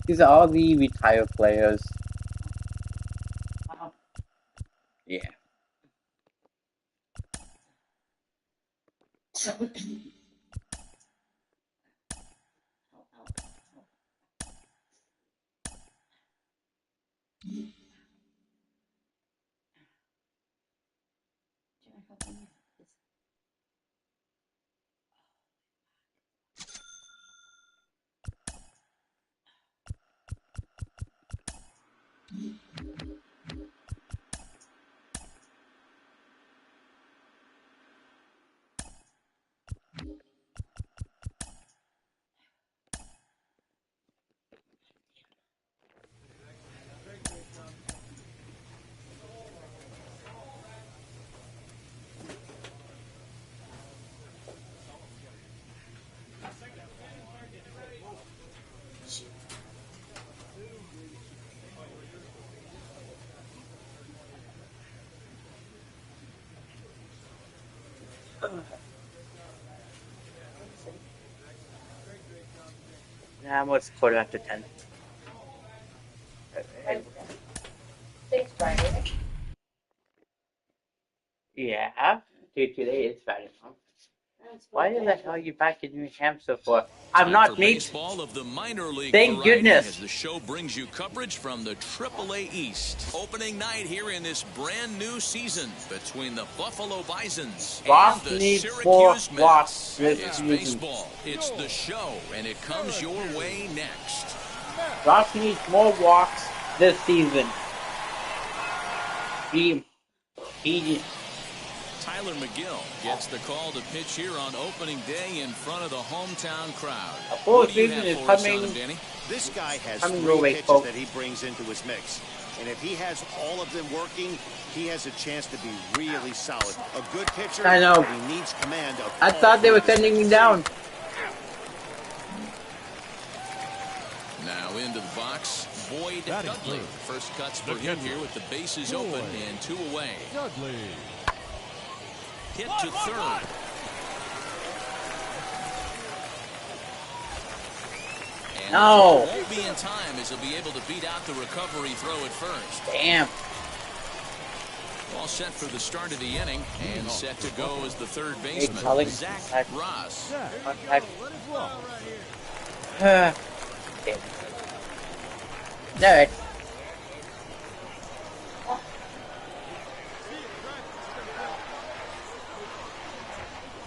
These are all the retired players. Yeah. Now what's quarter after 10? Thanks, Friday. Yeah. Dude, today is Friday. Why the hell are you back in New Hampshire for? I'm not me. Baseball of the minor league Thank variety goodness. as the show brings you coverage from the AAA East. Opening night here in this brand new season between the Buffalo Bisons and the Syracuse Mets. It's baseball. It's the show, and it comes your way next. Ross needs more walks this season. He Tyler McGill gets the call to pitch here on opening day in front of the hometown crowd. A full season is coming. This guy has coming three way, pitches folks. that he brings into his mix. And if he has all of them working, he has a chance to be really solid. A good pitcher, I know. he needs command of I thought they were sending me down. Now into the box, Boyd Dudley. First cuts for him here with the bases open and 2 away. Dudley. Hit to third. And No. won't be in time as he'll be able to beat out the recovery throw at first. Damn. All set for the start of the inning and set to go as the third baseman, Zach Ross. No.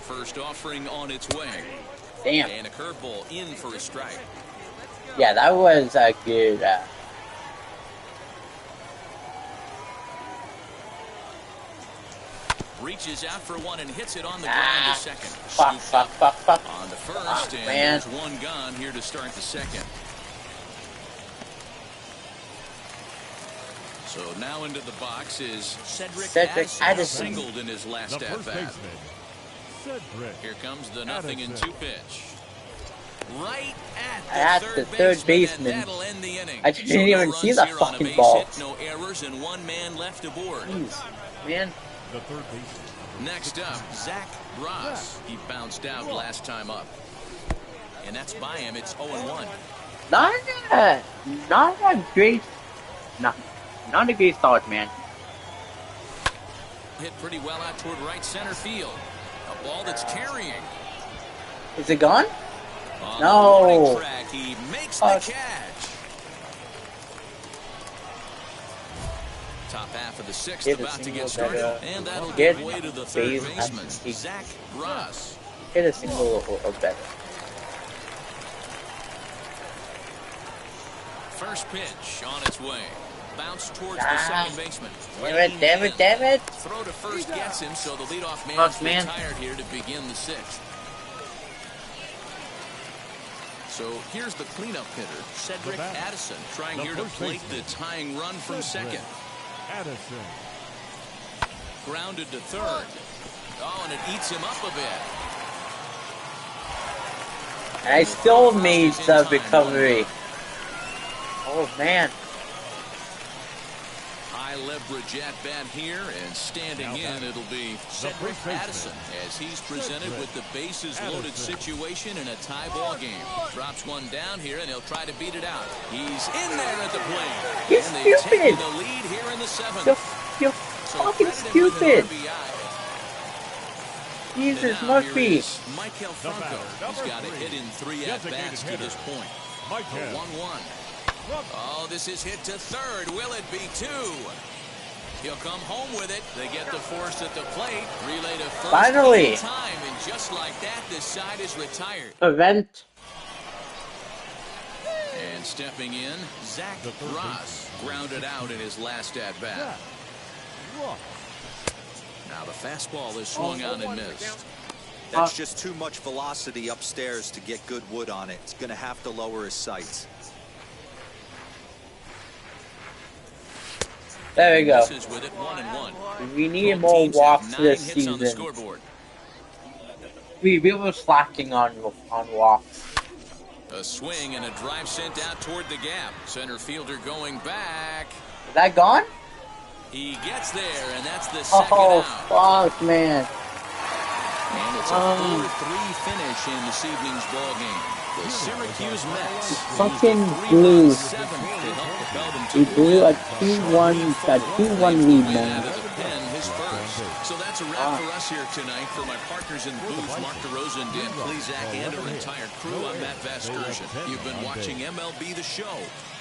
First offering on its way. Damn. And a curveball in for a strike. Yeah, that was a good. Reaches out for one and hits it on the ground to second. Fuck. On the first, and there's one gone here to start the second. So now into the box is Cedric Addison. Singled in his last at-bat. Here comes the 0-2 pitch. Right at the third baseman. That'll end the inning. I didn't even see that fucking ball. Hit, no errors, and one man left aboard. Jeez, man. The third baseman. Next up, Zach Ross. He bounced out last time up. And that's by him. It's 0-1. Not a great start, man. Hit pretty well out toward right center field. A ball that's carrying. Is it gone? On No. the warning track, he makes the catch. Top half of the sixth about to get started, and that'll give way to the third baseman, Zach Ross. Hit a single or better. First pitch on its way. Bounce towards the second baseman. Damn it. Throw to first gets him, so the leadoff man retired here to begin the sixth. So here's the cleanup hitter, Cedric Addison, trying here to plate the tying run from second. Addison. Grounded to third. Oh, and it eats him up a bit. And I still made the recovery. Oh, man. High high-leverage at-bat here, and standing in, it'll be Cedric Addison as he's presented with the bases-loaded situation in a tie ball game. Drops one down here, and he'll try to beat it out. He's in there at the plate. You're and they've stupid. taken the lead here in the 7th. You're fucking stupid. Jesus, Murphy. Michael Franco. He's got a hit in 3 at-bats to this point. 1-1. Oh, this is hit to third. Will it be 2? He'll come home with it. They get the force at the plate. Relay to first. Finally. Time, and just like that, this side is retired. Event. And stepping in, Zach Ross grounded out in his last at-bat. Now the fastball is swung on and missed. That's just too much velocity upstairs to get good wood on it. It's going to have to lower his sights. There we go. With it, 1-1. We need more walks this season. We were slacking on walks. A swing and a drive sent out toward the gap. Center fielder going back. Is that gone? He gets there, and that's the second out. Oh, fuck, man. And it's a 4-3 finish in this evening's ball game. The Syracuse Mets fucking blew. We blew a 2-1 lead, man. So that's a wrap for us here tonight. For my partners in the booth, Mark DeRosa and Dan Plezak, and our entire crew, I'm Matt Vasgersian. You've been watching MLB The Show.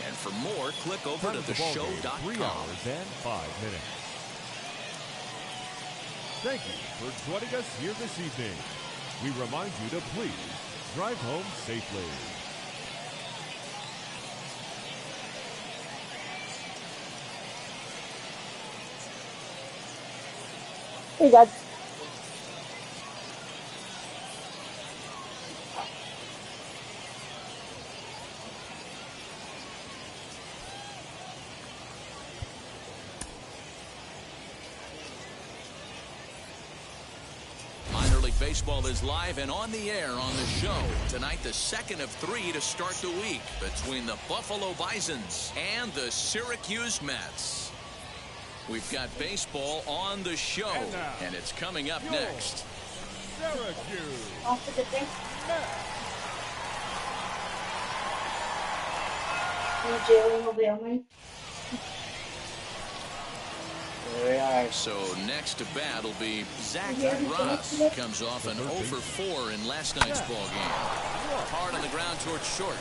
And for more, click over to theshow.com. 3 hours and 5 minutes. Thank you for joining us here this evening. We remind you to please drive home safely. Hey, guys. Baseball is live and on the air on the show. Tonight, the second of 3 to start the week between the Buffalo Bisons and the Syracuse Mets. We've got baseball on the show, and it's coming up next. Syracuse. Off to the thing. Jalen will be on me. So next to bat will be Zach Ross. Comes off an 0 for 4 in last night's ball game. Hard on the ground towards short.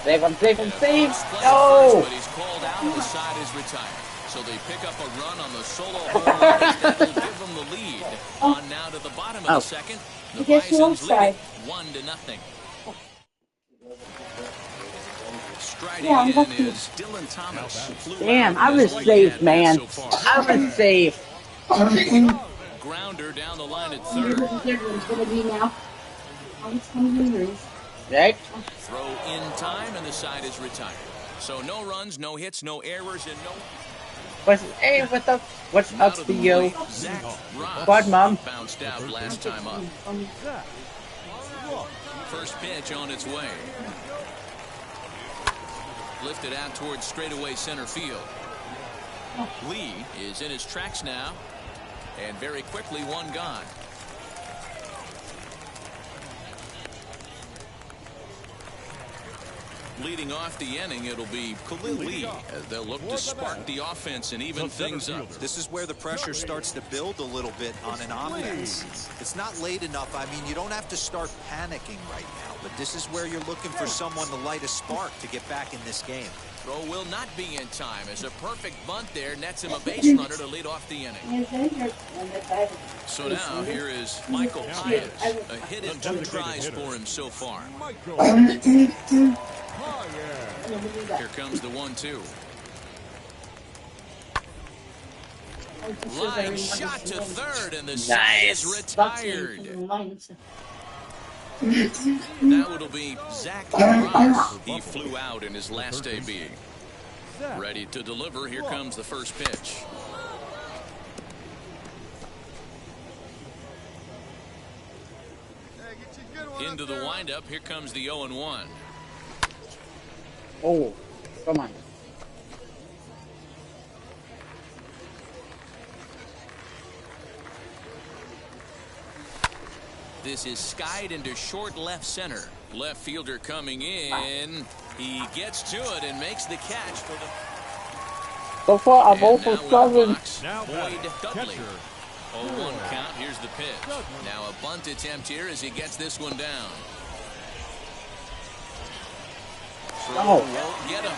Save him, save him, save! No! But he's called out and the side is retired. So they pick up a run on the solo home run. That'll give them the lead. On now to the bottom of the second. The Bisons lead 1-0. Striding in is Dylan Thomas. Damn, I was safe, man. I was safe. Grounder down the line at third. Right? Throw in time, and the side is retired. So no runs, no hits, no errors, and no. What's up to you? What, Mom? Bounced out last time up. First pitch on its way. Lifted out towards straightaway center field. Lee is in his tracks now, and very quickly one gone. Leading off the inning, it'll be Khalil Lee as they'll look to spark the offense and even things up. This is where the pressure starts to build a little bit on an offense. It's not late enough. I mean, you don't have to start panicking right now, but this is where you're looking for someone to light a spark to get back in this game. Throw will not be in time as a perfect bunt there nets him a base runner to lead off the inning. So now here is Michael Pius, a hit in 2 tries for him so far. Here comes the 1-2. Line shot to third, and the side is retired. Now it'll be Zach Ross. He flew out in his last AB. Ready to deliver. Here comes the first pitch. Into the windup. Here comes the 0-1. Oh, come on. This is skied into short left center. Left fielder coming in. He gets to it and makes the catch for the. So far, I'm And 0 now for in the 7. box, Now Boyd batting, Dudley. catcher. 0-1 count. Here's the pitch. Now a bunt attempt here as he gets this one down. Oh. Won't get him.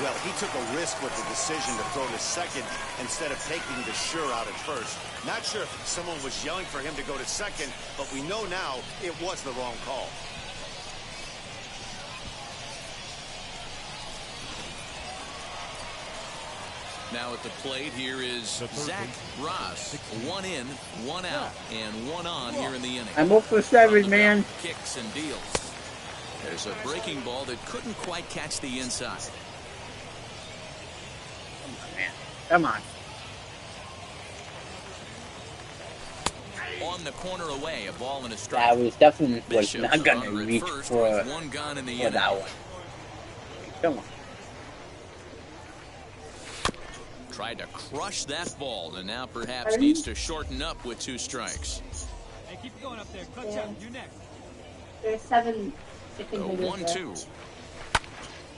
Well, he took a risk with the decision to throw to second instead of taking the sure out at first. Not sure if someone was yelling for him to go to second, but we know now it was the wrong call. Now at the plate here is Zach Ross. 1 in, 1 out, and 1 on here in the inning. I'm 0 for 7, man. Kicks and deals. There's a breaking ball that couldn't quite catch the inside. Come on, man. Come on. On the corner away, a ball and a strike. That was definitely was Bishop's not gonna runner at reach first for with 1 gone in the inning. that one. Come on. Tried to crush that ball and now perhaps needs to shorten up with 2 strikes. Hey, keep going up there. Clutch out. You next. There's 7 The chicken fingers 1-2.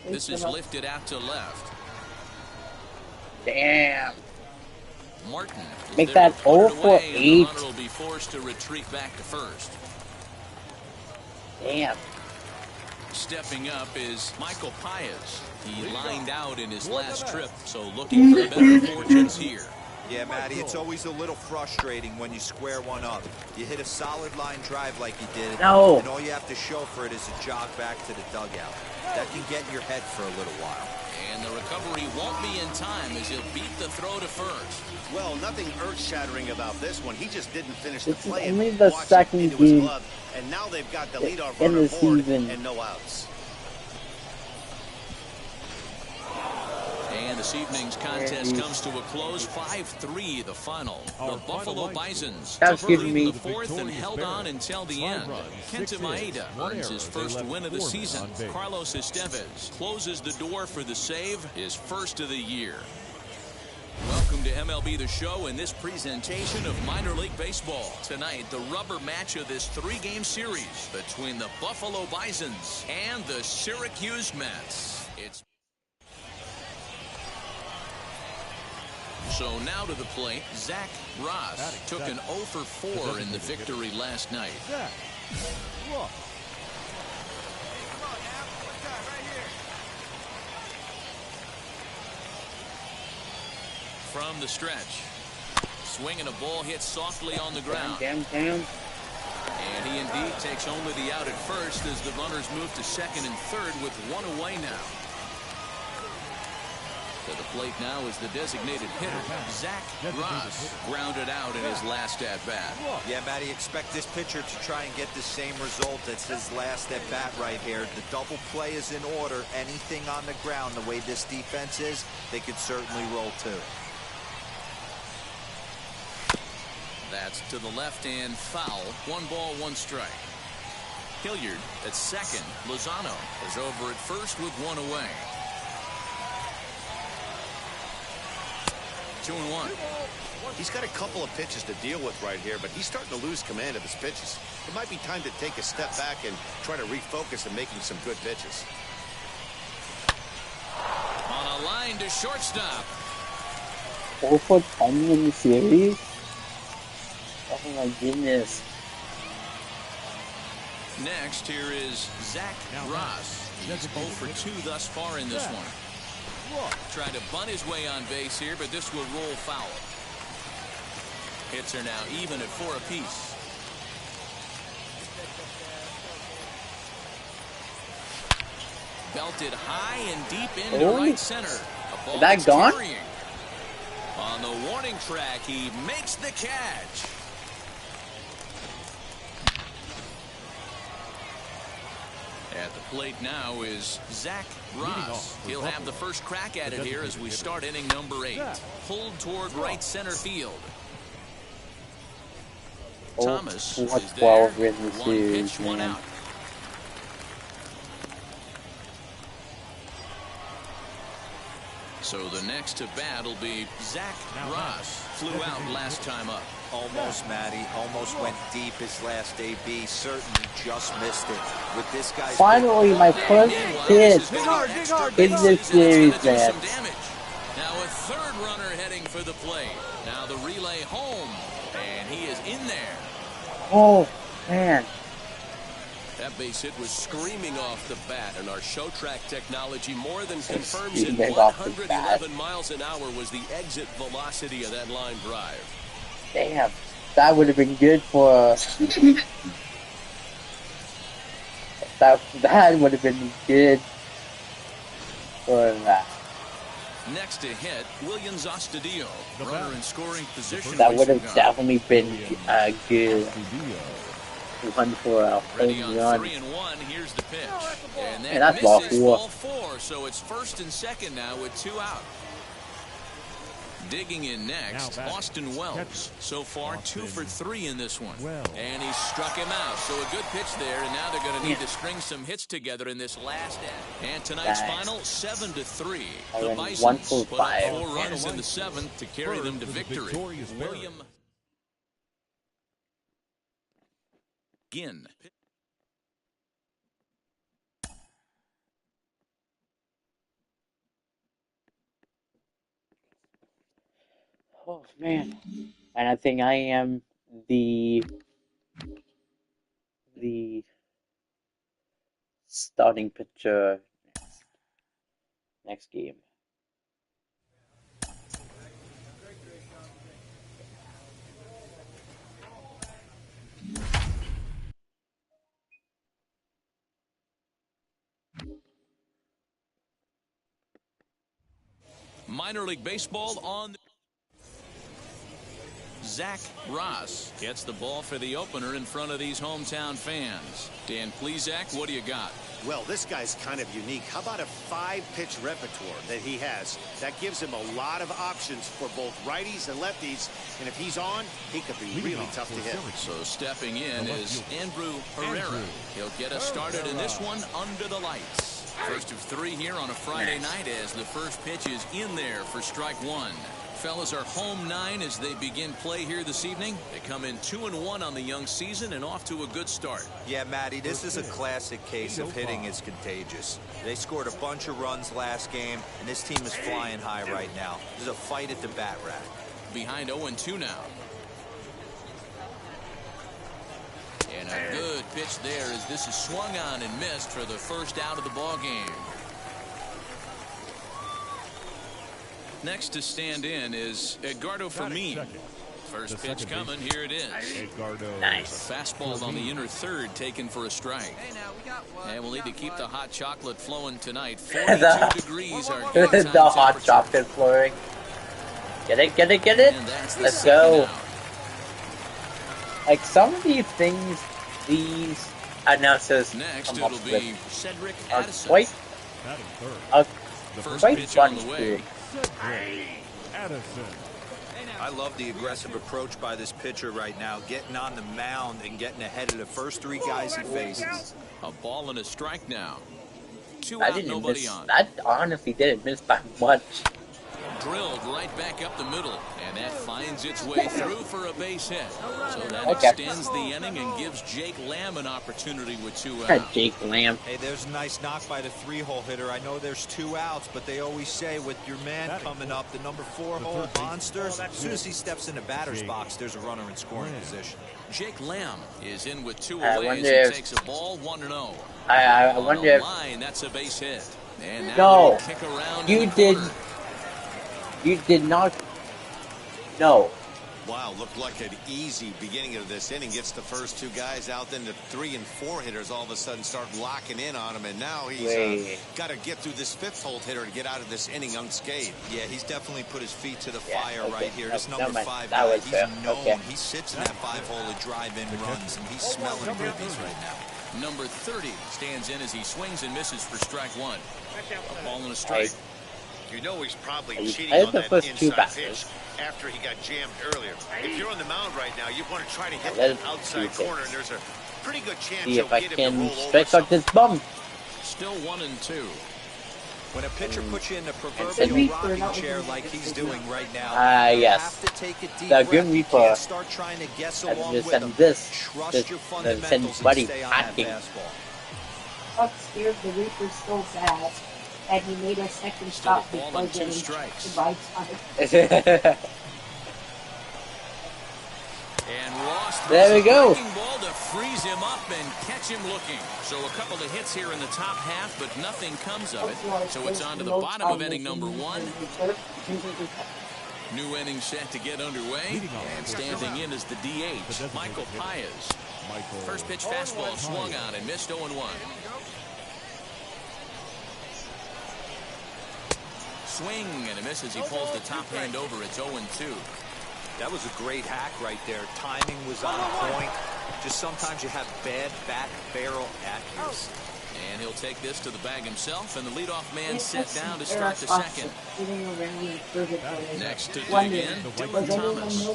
This is lifted out to left. Damn. Martin is Make there that to put 0 it for away, and the 8. runner will be forced to retreat back to first. Damn. Stepping up is Michael Paez. He lined out in his last trip, so looking for better fortunes here. Yeah, Matty, it's always a little frustrating when you square one up. You hit a solid line drive like you did, No. and all you have to show for it is a jog back to the dugout. That can get in your head for a little while. And the recovery won't be in time as he'll beat the throw to first. Well, nothing earth-shattering about this one. He just didn't finish the This is play. only and the watched it second into his game glove, and now they've got the leadoff in runner the aboard season. and no outs. And this evening's contest comes to a close. 5-3 the final. Our The Buffalo final line Bisons That's took giving lead in me the fourth and held on until the end. 5 runs, 6 Kenta hits, Maeda 1 earns error. his They first left win of the 4 men season. on base. Carlos Estevez closes the door for the save, his first of the year. Welcome to MLB The Show in this presentation of minor league baseball. Tonight, the rubber match of this 3-game series between the Buffalo Bisons and the Syracuse Mets. It's so now to the plate, Zach Ross took an 0 for 4 in the victory last night. Zach Ross. From the stretch, swinging a ball hit softly on the ground. Damn, damn. And he indeed takes only the out at first as the runners move to second and third with 1 away now. To the plate now is the designated hitter, Zach Ross, grounded out in his last at-bat. Yeah, Matty, expect this pitcher to try and get the same result as his last at-bat right here. The double play is in order. Anything on the ground, the way this defense is, they could certainly roll too. That's to the left and foul. 1 ball, 1 strike. Hilliard at second. Lozano is over at first with 1 away. 2-1. He's got a couple of pitches to deal with right here, but he's starting to lose command of his pitches. It might be time to take a step back and try to refocus on making some good pitches. On a line to shortstop. 4 for 10 in the series? Oh my goodness. Next, here is Zach Ross. He's 0 for 2 thus far in this one. Tried to bunt his way on base here, but this will roll foul. Hits are now even at 4 apiece. Belted high and deep into right center. A ball Is that that's gone? carrying. On the warning track, he makes the catch. At the plate now is Zach Ross. He'll have the first crack at it here as we start inning number 8. Pulled toward right center field. Thomas is there. 12 in the 1 series, pitch, 1 man. out. So the next to bat will be Zach Ross. Flew out last time up. Almost, Matty. Almost went deep his last AB. Certainly just missed it. With this guy's... Finally, my first hit in this series, man. Now a third runner heading for the plate. Now the relay home, and he is in there. Oh, man. That base hit was screaming off the bat, and our show track technology more than confirms it. Screaming off the bat. 111 miles an hour was the exit velocity of that line drive. Damn, that would have been good for... that would have been good for that. Next to hit, Williams Astudillo, runner in scoring position. That would have definitely been a good one for a Ready home on run. 3-1, here's the pitch. And that that's ball misses four. ball 4, so it's first and second now with 2 out. Digging in next, Austin Wells. So far, 2 for 3 in this one. And he struck him out. So a good pitch there, and now they're going to need to string some hits together in this last end. And tonight's final, 7-3. The Bisons put up 4 runs in the 7th to carry them to victory. William Ginn. Oh, man. And I think I am the starting pitcher next game. Minor League Baseball on. Zach Ross gets the ball for the opener in front of these hometown fans. Dan Plesac, what do you got? Well, this guy's kind of unique. How about a 5-pitch repertoire that he has? That gives him a lot of options for both righties and lefties. And if he's on, he could be really tough to hit. So stepping in is Andrew Herrera. He'll get us started in this one under the lights. First of 3 here on a Friday night as the first pitch is in there for strike 1. Fellas are home 9 as they begin play here this evening. They come in 2-1 on the young season and off to a good start. Yeah, Matty, this is a classic case of hitting is contagious. They scored a bunch of runs last game, and this team is flying high right now. There's a fight at the bat rack. Behind 0-2 now. And a good pitch there as this is swung on and missed for the first out of the ball game. Next to stand in is Edgardo Fermin. First pitch coming, here it is. Nice. A fastball on the inner third taken for a strike. And we'll need to keep the hot chocolate flowing tonight. 42 degrees are the hot chocolate flowing. Get it, get it, get it. Let's go. Like some of these things, these announcers Next come up it'll with be Cedric are Addison. quite First quite pitch on funny the too. way. I love the aggressive approach by this pitcher right now, getting on the mound and getting ahead of the first 3 guys he faces. A ball and a strike now. 2 I out, didn't nobody miss. on. That honestly didn't miss by much. Drilled right back up the middle, and that finds its way through for a base hit. So that Okay. extends the inning and gives Jake Lamb an opportunity with 2 out. Jake Lamb. Hey, there's a nice knock by the 3-hole hitter. I know there's 2 outs, but they always say with your man coming up, the number 4-hole monster, as soon as he steps in the batter's box, there's a runner in scoring position. Jake Lamb is in with 2 I away as wonder he if- takes a ball 1-0. I On wonder the if line, that's a base hit. And now No. they kick around You in the did- corner. you did not. No. Wow, looked like an easy beginning of this inning. Gets the first 2 guys out, then the 3 and 4 hitters all of a sudden start locking in on him, and now he's got to get through this 5th-hole hitter to get out of this inning unscathed. Yeah, he's definitely put his feet to the Yeah, fire okay. right here. This No, number never mind. 5 That guy, was he's fair. known. Okay. He sits in that 5-hole to drive in runs, and he's smelling ribbies right now. Number 30 stands in as he swings and misses for strike 1. A ball and a strike. You know he's probably I cheating had on the that first 2 inside pitch batters. after he got jammed earlier. If you're on the mound right now, you want to try to hit Let that it outside do corner, and there's a pretty good chance See you'll if I get him to can roll over strike out something. this bum. Still 1-2. When a pitcher puts you in the proverbial rocking chair like he's doing right now, you yes. have to take a deep The breath. Grim You Reaper can't start trying to guess along with him. Trust your fundamentals and stay on that fastball. Buck scared the Reaper so bad that he made a second stop before getting goodbye time. And Ross there we go. ball to freeze him up and catch him looking. So a couple of hits here in the top half, but nothing comes of it. So it's on to the bottom of inning number 1. New inning set to get underway. And standing in is the DH, Michael Paez. First pitch fastball swung on and missed 0-1. Swing and a miss as he pulls the top hand over. It's 0-2. That was a great hack right there. Timing was on point. Just sometimes you have bad bat barrel accuracy. And he'll take this to the bag himself, and the leadoff man set down to start the second. Next to dig in, Dylan Thomas.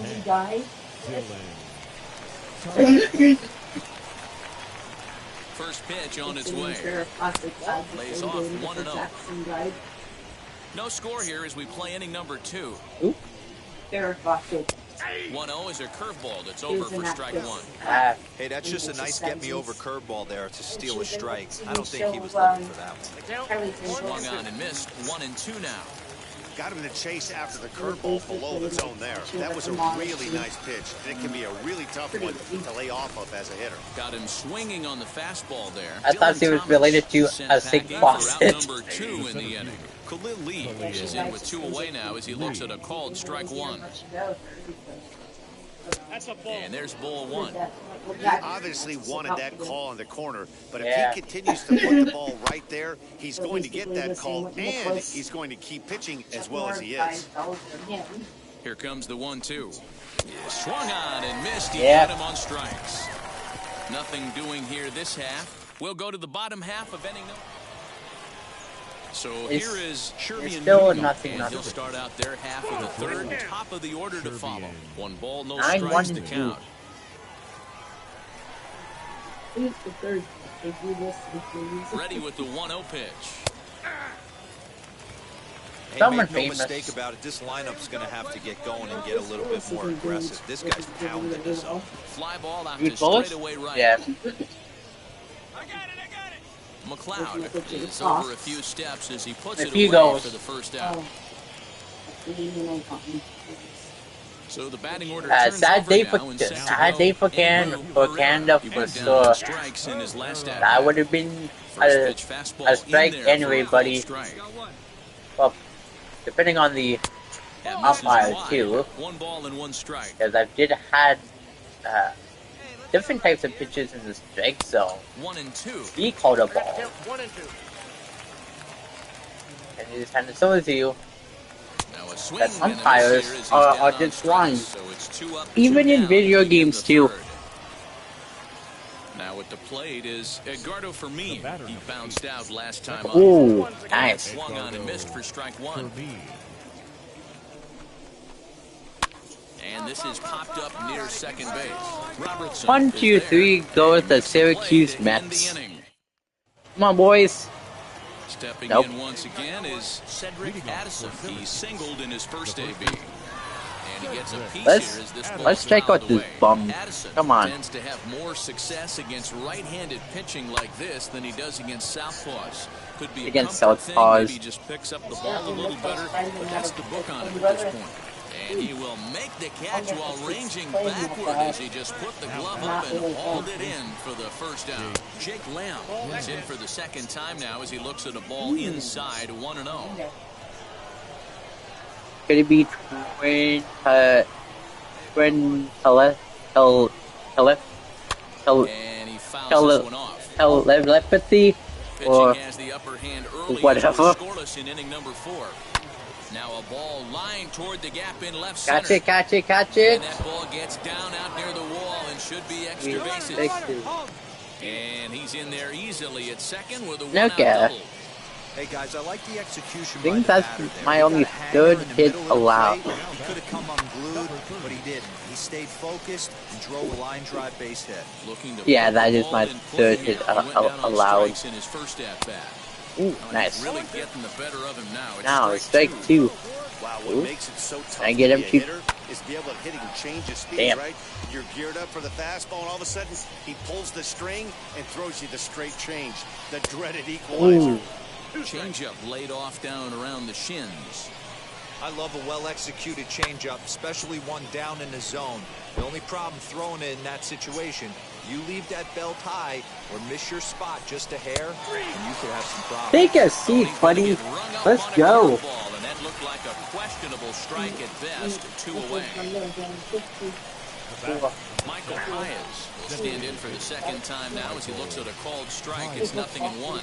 First pitch on its way. Lays off 1-0. No score here as we play inning number 2. 1-0 is a curveball that's over for strike 1. Hey, that's just a nice get-me-over curveball there to steal a strike. I don't think he was looking for that one. Swung on and missed. 1-2 now. Got him in the chase after the curveball below the zone there. That was a really nice pitch, and it can be a really tough one to lay off of as a hitter. Got him swinging on the fastball there. I thought he was related to a sick faucet. Number 2 in the inning. Khalil Lee is in with 2 away now as he looks at a called strike 1. And there's ball 1. He obviously wanted that call in the corner, but if he continues to put the ball right there, he's going to get that call, and he's going to keep pitching as well as he is. Here comes the 1-2. Swung on and missed. He got him on strikes. Nothing doing here this half. We'll go to the bottom half of inning. So here is Sherman nothing. He'll start out their half of the third, top of the order to follow. 1 ball, no strikes to count. Ready with the 1-0 pitch. Hey, make no mistake about it, this lineup's going to have to get going and get a little bit more aggressive. This guy's pounding his up. Fly ball out to straightaway right. Yeah. McLeod is over a few steps as he puts it away for the first out. So the batting order turns sad day for Canada for sure. That would have been a strike anyway, buddy. Well, depending on the umpire too. 1 ball and 1 strike. Because I did had different types of pitches in the strike zone. 1-2. He called a ball. And it just kind of shows you that umpires are just wrong. So it's 2 up, even in video games too. Now at the plate is Edgardo Fermin. He bounced out last time up. Ooh, nice. Swung on and missed for strike 1. And this is popped up near second base. Robertson 1, 2, 3 go with the Syracuse Mets. Come on, boys. Stepping in once again is Cedric Addison. He singled in his first AB. And he gets a piece here as this let's check out this bum. Addison Come on. tends to have more success against right-handed pitching like this than he does against southpaws. Could be against southpaws. Maybe he just picks up the ball a little better, but that's the book on him at this point. And he will make the catch while ranging backward as he just put the glove up and hauled it in for the first out. Jake Lamb is in for the second time now as he looks at a ball inside 1-0. Could it be when and he fouls this one off. Telepathy or has the upper hand early, whatever. Scoreless in inning number 4. Now a ball lined toward the gap in left center. Catch it. And that ball gets down out near the wall and should be extra bases. And he's in there easily at second with a 1-out double. Hey guys, I like the execution. I think that's my only third hit allowed. He could have come unglued, but he didn't. He stayed focused and drove a line drive base hit. Yeah, that is my third hit allowed. In his first at bat. Ooh, nice. Really getting the better of him now. Now it's strike 2. Wow, what makes it so tough I get to him be a to... hitter is to be able to hit and change his speed, Damn. right? You're geared up for the fastball, and all of a sudden, he pulls the string and throws you the straight change, the dreaded equalizer. Changeup laid off down around the shins. I love a well-executed changeup, especially one down in the zone. The only problem throwing it in that situation, you leave that belt high or miss your spot just a hair, and you could have some problems. Take a seat, buddy. Let's go. And that looked like a questionable strike at best. 2 away. Michael Paez will stand in for the second time now as he looks at a called strike. It's 0-1.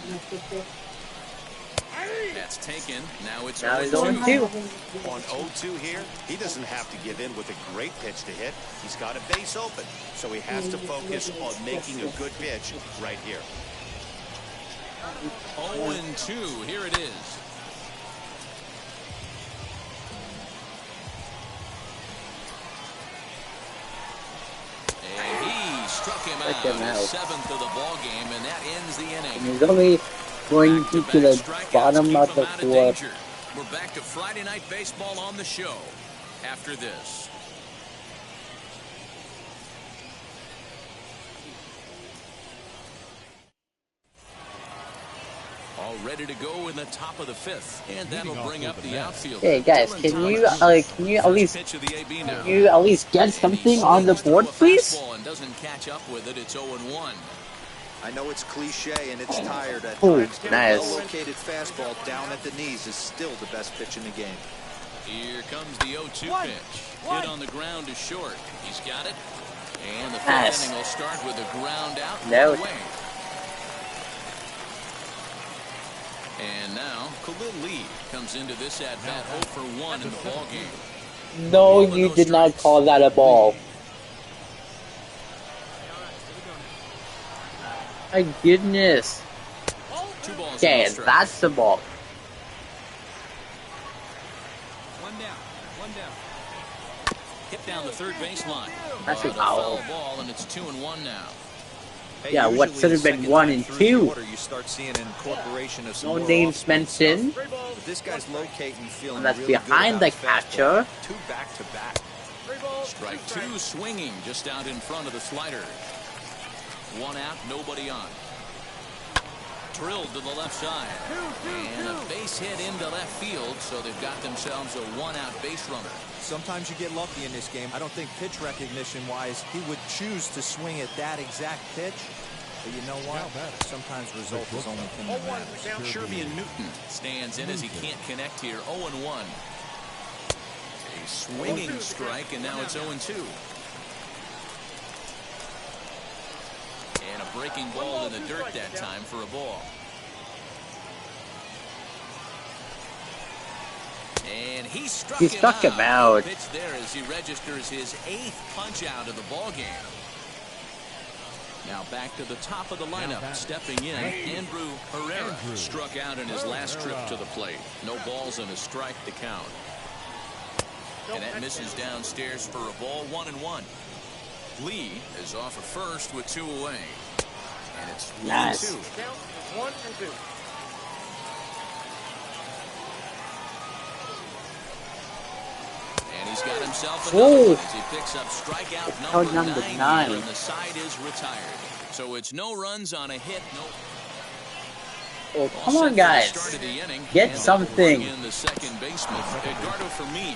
That's taken. Now it's 0-2. On 0-2 here, he doesn't have to give in with a great pitch to hit. He's got a base open, so he has to focus on making a good pitch right here. 0-2. Here it is. And he struck him out. His 7th of the ball game, and that ends the inning. And he's only going to the bottom of the 4th. We're back to Friday Night Baseball on the show after this. All ready to go in the top of the 5th, and that'll bring up the outfield. Hey guys, can you at least get something on the board, please? And doesn't catch up with it. It's 0-1. I know it's cliche and it's tired at Ooh, times, but nice. a well-located fastball down at the knees is still the best pitch in the game. Here comes the 0-2 pitch. Hit on the ground is short. He's got it. And the 5th Nice. inning will start with a ground out. No. Away. And now Khalil Lee comes into this at bat 0 for 1 in the ball game. No, you did not call that a ball. My goodness. 2 balls. Okay, and no strikes. that's the ball. One down. Hit down the third baseline. That's a The foul. foul ball, and it's 2-1 now. Hey, Yeah, what usually should have the been second 1 time and through the 2. order, you start seeing an incorporation of some No more names off-speed mentioned. stuff. But this guy's locating, feeling And that's really good behind about the his fastball. catcher. 2 back-to-back. Strike 2 swinging just out in front of the slider. 1 out, nobody on. Drilled to the left side. And a base hit into left field, so they've got themselves a 1-out base runner. Sometimes you get lucky in this game. I don't think pitch recognition-wise he would choose to swing at that exact pitch. But you know what? Sometimes result is only thing that matters. Sherby and Newton stands in as he can't connect here. 0-1. A swinging strike, and now it's 0-2. And a breaking ball in the dirt that time for a ball. And he struck him out. Pitch there as he registers his 8th punch out of the ball game. Now back to the top of the lineup. Stepping in, Andrew Herrera struck out in his last trip to the plate. No balls and a strike to count. And that misses downstairs for a ball. 1-1. Lee is off of first with 2 away. And it's 1-2. Nice. Count 1-2. And he's got himself Whoa. another one as he picks up strikeout number 9 here, and the side is retired. So it's no runs on a hit. No. Oh, come on, guys. Get something. In the second baseman, Edgardo Fermin.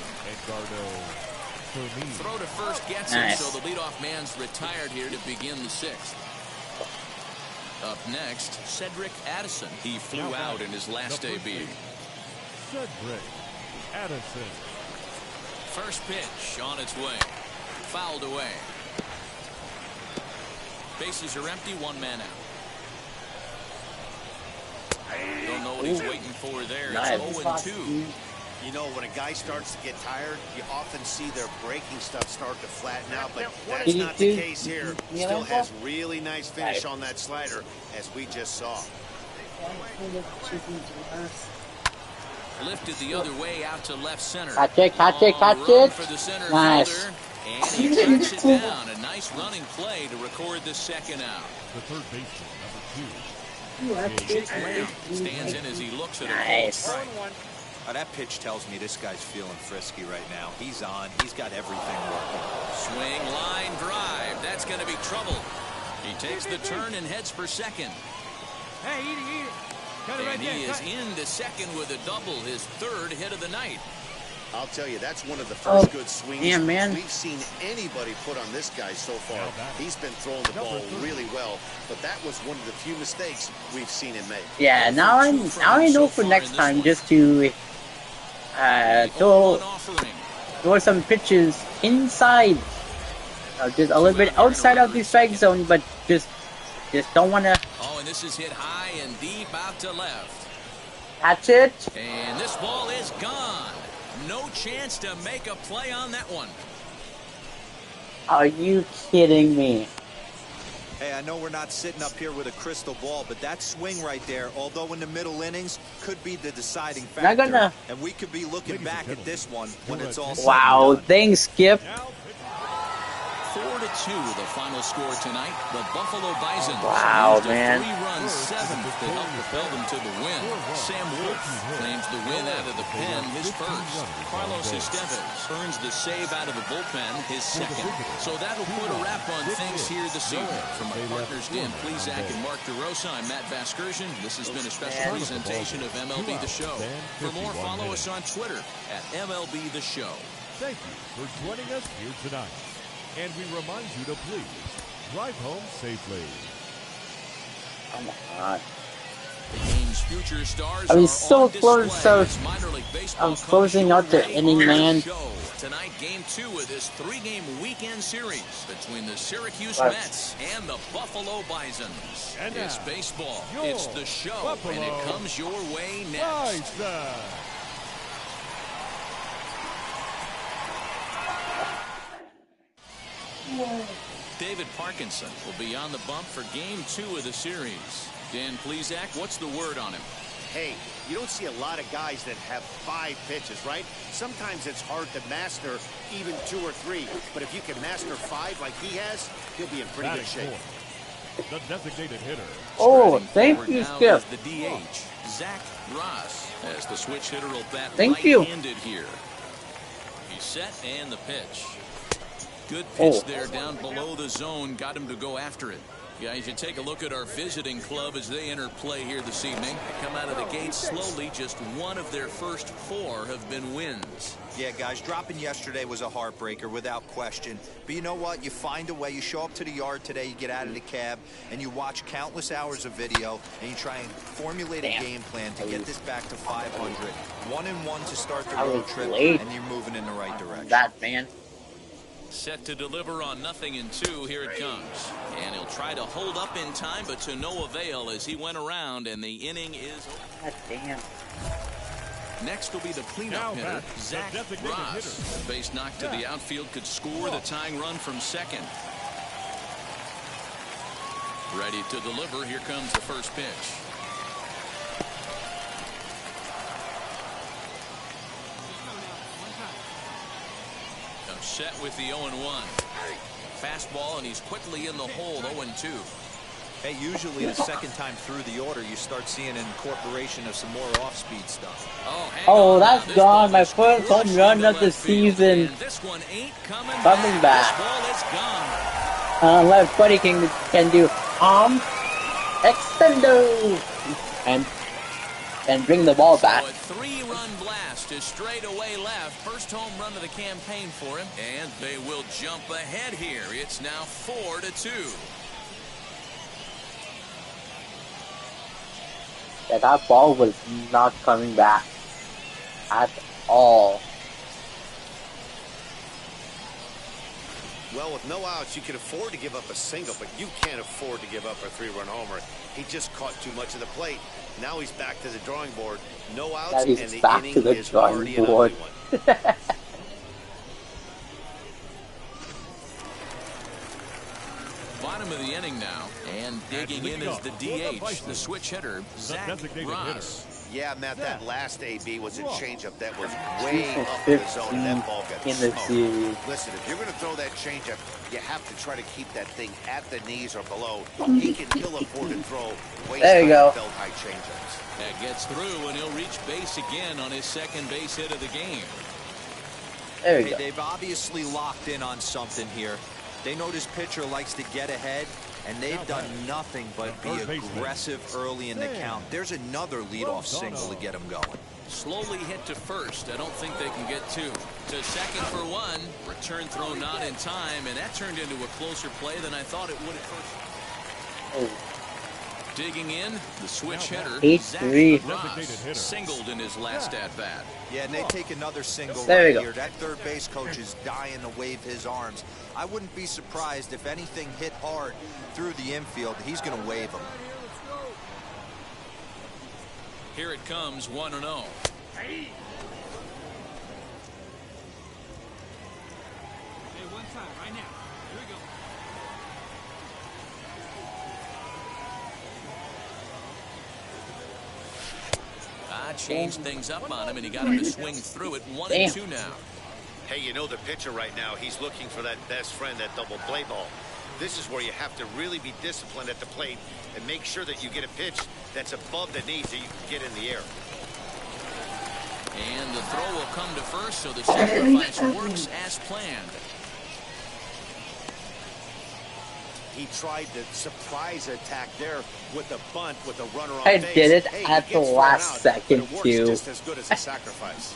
Throw to first gets Nice. him, so the leadoff man's retired here to begin the 6th. Up next, Cedric Addison. He flew out in his last debut. Cedric Addison. First pitch on its way. Fouled away. Bases are empty, 1 man out. Don't know what he's waiting for there. Nice. It's 0-2. You know, when a guy starts to get tired, you often see their breaking stuff start to flatten out, but that's not the case here. Still has really nice finish on that slider, as we just saw. Lifted the other way out to left center. Catch it, catch it, catch Long run it. for the center Nice. fielder, and he tracks it down. A nice running play to record the second out. The third baseman, number 2. Jake Lamb stands in as he looks at a Nice. strike. That pitch tells me this guy's feeling frisky right now. He's on. He's got everything working. Swing, line, drive. That's going to be trouble. He takes the turn and heads for second. Hey, eat it. Cut it right And there. he is into second with a double, his third hit of the night. I'll tell you, that's one of the first good swings damn, man. we've seen anybody put on this guy so far. He's been throwing the ball really well, but that was one of the few mistakes we've seen him make. Yeah, now I know for next time just to throw some pitches inside, just a little bit outside of the strike zone, but just don't want to. Oh, and this is hit high and deep out to left. Catch it. And this ball is gone. No chance to make a play on that one. Are you kidding me? Hey, I know we're not sitting up here with a crystal ball, but that swing right there, although in the middle innings, could be the deciding factor. And we could be looking back at this one when it's all said Wow, and done. thanks, Skip. 4-2 the final score tonight. The Buffalo Bisons Wow, used a man. 3-run seventh to help propel them to the win. Sam Wolf claims the win out of the pen, his first. Carlos Estevez earns the save out of the bullpen, his second. So that'll put a wrap on things here this evening. From my partners Dan Plesac and Mark DeRosa, I'm Matt Vasgersian. This has been a special presentation of MLB The Show. For more, follow us on Twitter at MLB The Show. Thank you for joining us here tonight. And we remind you to please drive home safely. Come on. The game's future stars I was are so on close display of- as minor league baseball of closing comes out the your way inning, on the man. show. Tonight, game 2 of this 3-game weekend series between the Syracuse Right. Mets and the Buffalo Bisons. And It's now, baseball. your It's the show, Buffalo and it comes your way next. Bison. David Parkinson will be on the bump for game 2 of the series. Dan Plesac, what's the word on him? Hey, you don't see a lot of guys that have 5 pitches, right? Sometimes it's hard to master even 2 or 3, but if you can master 5 like he has, he'll be in pretty good shape. The designated hitter. Oh, Striding thank forward you, now Skip. is the DH, Zach Ross, as the switch hitter will bat Thank you. right-handed here. He's set and the pitch. Good pitch there down below the zone. Got him to go after it. Guys, you take a look at our visiting club as they enter play here this evening. They come out of the gate slowly. Just one of their first 4 have been wins. Yeah, guys, dropping yesterday was a heartbreaker without question. But you know what? You find a way. You show up to the yard today, you get out of the cab, and you watch countless hours of video, and you try and formulate a game plan to get this back to 500. 1-1 to start the road trip, and you're moving in the right direction. That man. Set to deliver on 0-2. Here it comes. And he'll try to hold up in time, but to no avail as he went around, and the inning is over. God damn. Next will be the cleanup hitter, Zach Ross. A base knock to the outfield could score the tying run from second. Ready to deliver. Here comes the first pitch. Set with the 0-1. Fastball, and he's quickly in the hole, 0-2. Hey, usually the second time through the order, you start seeing an incorporation of some more off-speed stuff. Oh, that's gone. My first home run of the season. This one ain't coming back. This ball is gone. Unless Buddy can do arm extendo and bring the ball back. So a 3-run blast to straightaway left. First home run of the campaign for him. And they will jump ahead here. It's now 4-2. Yeah, that ball was not coming back at all. Well, with no outs, you can afford to give up a single, but you can't afford to give up a 3-run homer. He just caught too much of the plate. Now he's back to the drawing board. No outs, and the inning is already an ugly one. Bottom of the inning now, and digging in is the DH, the switch hitter, Zach Ross. Yeah, Matt, that last AB was a changeup that was way up in the zone, and that ball got in the smoked. series. Listen, if you're going to throw that changeup, you have to try to keep that thing at the knees or below. He'll afford to throw There you go. belt high changeups. That gets through, and he'll reach base again on his second base hit of the game. There you go. They've obviously locked in on something here. They know this pitcher likes to get ahead, and they've done nothing but be aggressive early in the count. There's another leadoff single to get them going. Slowly hit to first. I don't think they can get two. To second for one. Return throw not in time, and that turned into a closer play than I thought it would at first. Oh. Digging in, the switch hitter, 8-3. Zach Ross, singled in his last at-bat. Yeah, and they take another single There you right go. here. That third base coach is dying to wave his arms. I wouldn't be surprised if anything hit hard through the infield. He's going to wave them. Here it comes, 1-0. Hey, one time, right now. Here we go. Changed things up on him, and he got him to swing through it. 1-2 now. Hey, you know the pitcher right now, he's looking for that best friend, that double play ball. This is where you have to really be disciplined at the plate and make sure that you get a pitch that's above the knees so you can get in the air. And the throw will come to first, so the sacrifice works as planned. He tried the surprise attack there with the bunt with the runner on I base. did it Hey, at he the gets thrown last out, second, but it works too. just as good as a sacrifice.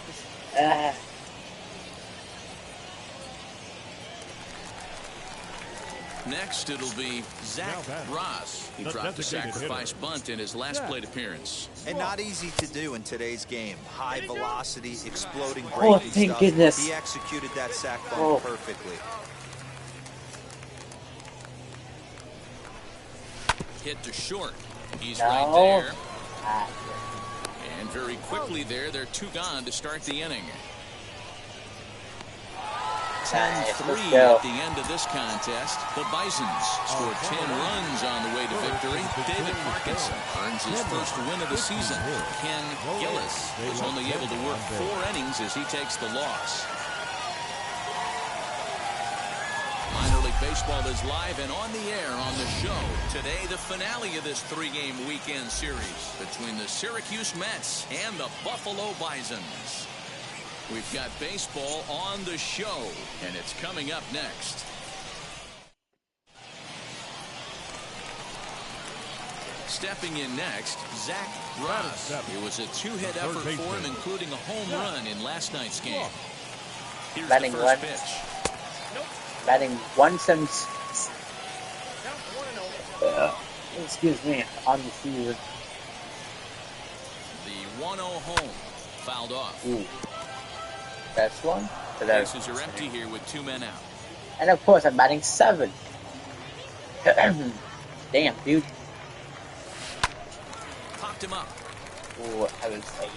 Next, it'll be Zach Ross. He dropped a sacrifice bunt in his last plate appearance. And not easy to do in today's game. High velocity, exploding Oh, breaking thank stuff. goodness. He executed that sac bunt Oh. perfectly. Hit to short. He's No. right there. And very quickly there, they're two gone to start the inning. 10-3 at the end of this contest. The Bisons scored 10 runs on the way to victory. David Parkinson earns his first win of the season. Ken Gillis was only able to work 4 innings as he takes the loss. Minor League Baseball is live and on the air on the show. Today, the finale of this 3-game weekend series between the Syracuse Mets and the Buffalo Bisons. We've got baseball on the show, and it's coming up next. Stepping in next, Zach Ross. It was a 2-hit effort for him, including a home run in last night's game. Here's Batting the first one. pitch. Batting 176. Excuse me, on the season. The 1-0 home fouled off. Ooh. That's one. Bases are empty here with 2 men out. And of course, I'm batting 7. Damn, dude. Popped him up. Ooh, I was like,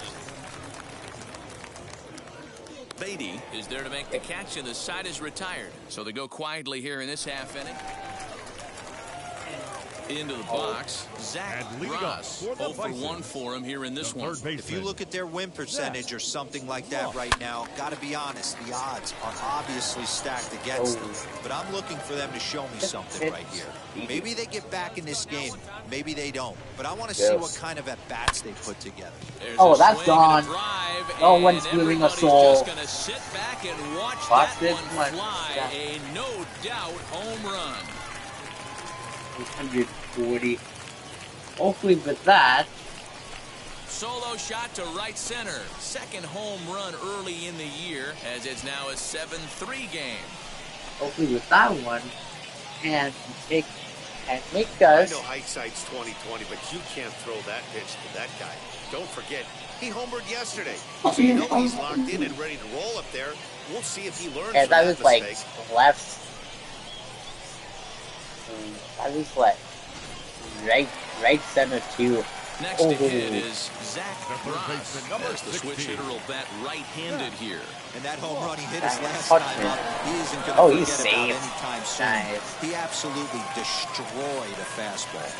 Beatty is there to make the catch, and the side is retired. So they go quietly here in this half inning. Into the box, Zach Ross. 0 for 1 for him here in this one. If you look at their win percentage or something like that right now, got to be honest, the odds are obviously stacked against them. But I'm looking for them to show me something right here. Maybe they get back in this game. Maybe they don't. But I want to see what kind of at-bats they put together. There's oh, a that's swing and a gone. drive, No and one's giving a everybody's soul. just going to sit back and watch that this one one. fly. Yeah. A no-doubt home run. 140. Hopefully with that, Solo shot to right center. Second home run early in the year, as it's now a 7-3 game. hopefully with that one, and make I us. know hindsight's 20/20, but you can't throw that pitch to that guy. Don't forget, he homered yesterday. So you know he's locked in and ready to roll up there. We'll see if he learns And from that that was like mistake. left. I was like right center too. Next to hit is Zach Ross, as the switch hitter will bat right-handed here. And that home run he hit his last Touch time me. up, he isn't Oh, going to he's forget about safe. anytime soon. Nice. He absolutely destroyed a fastball.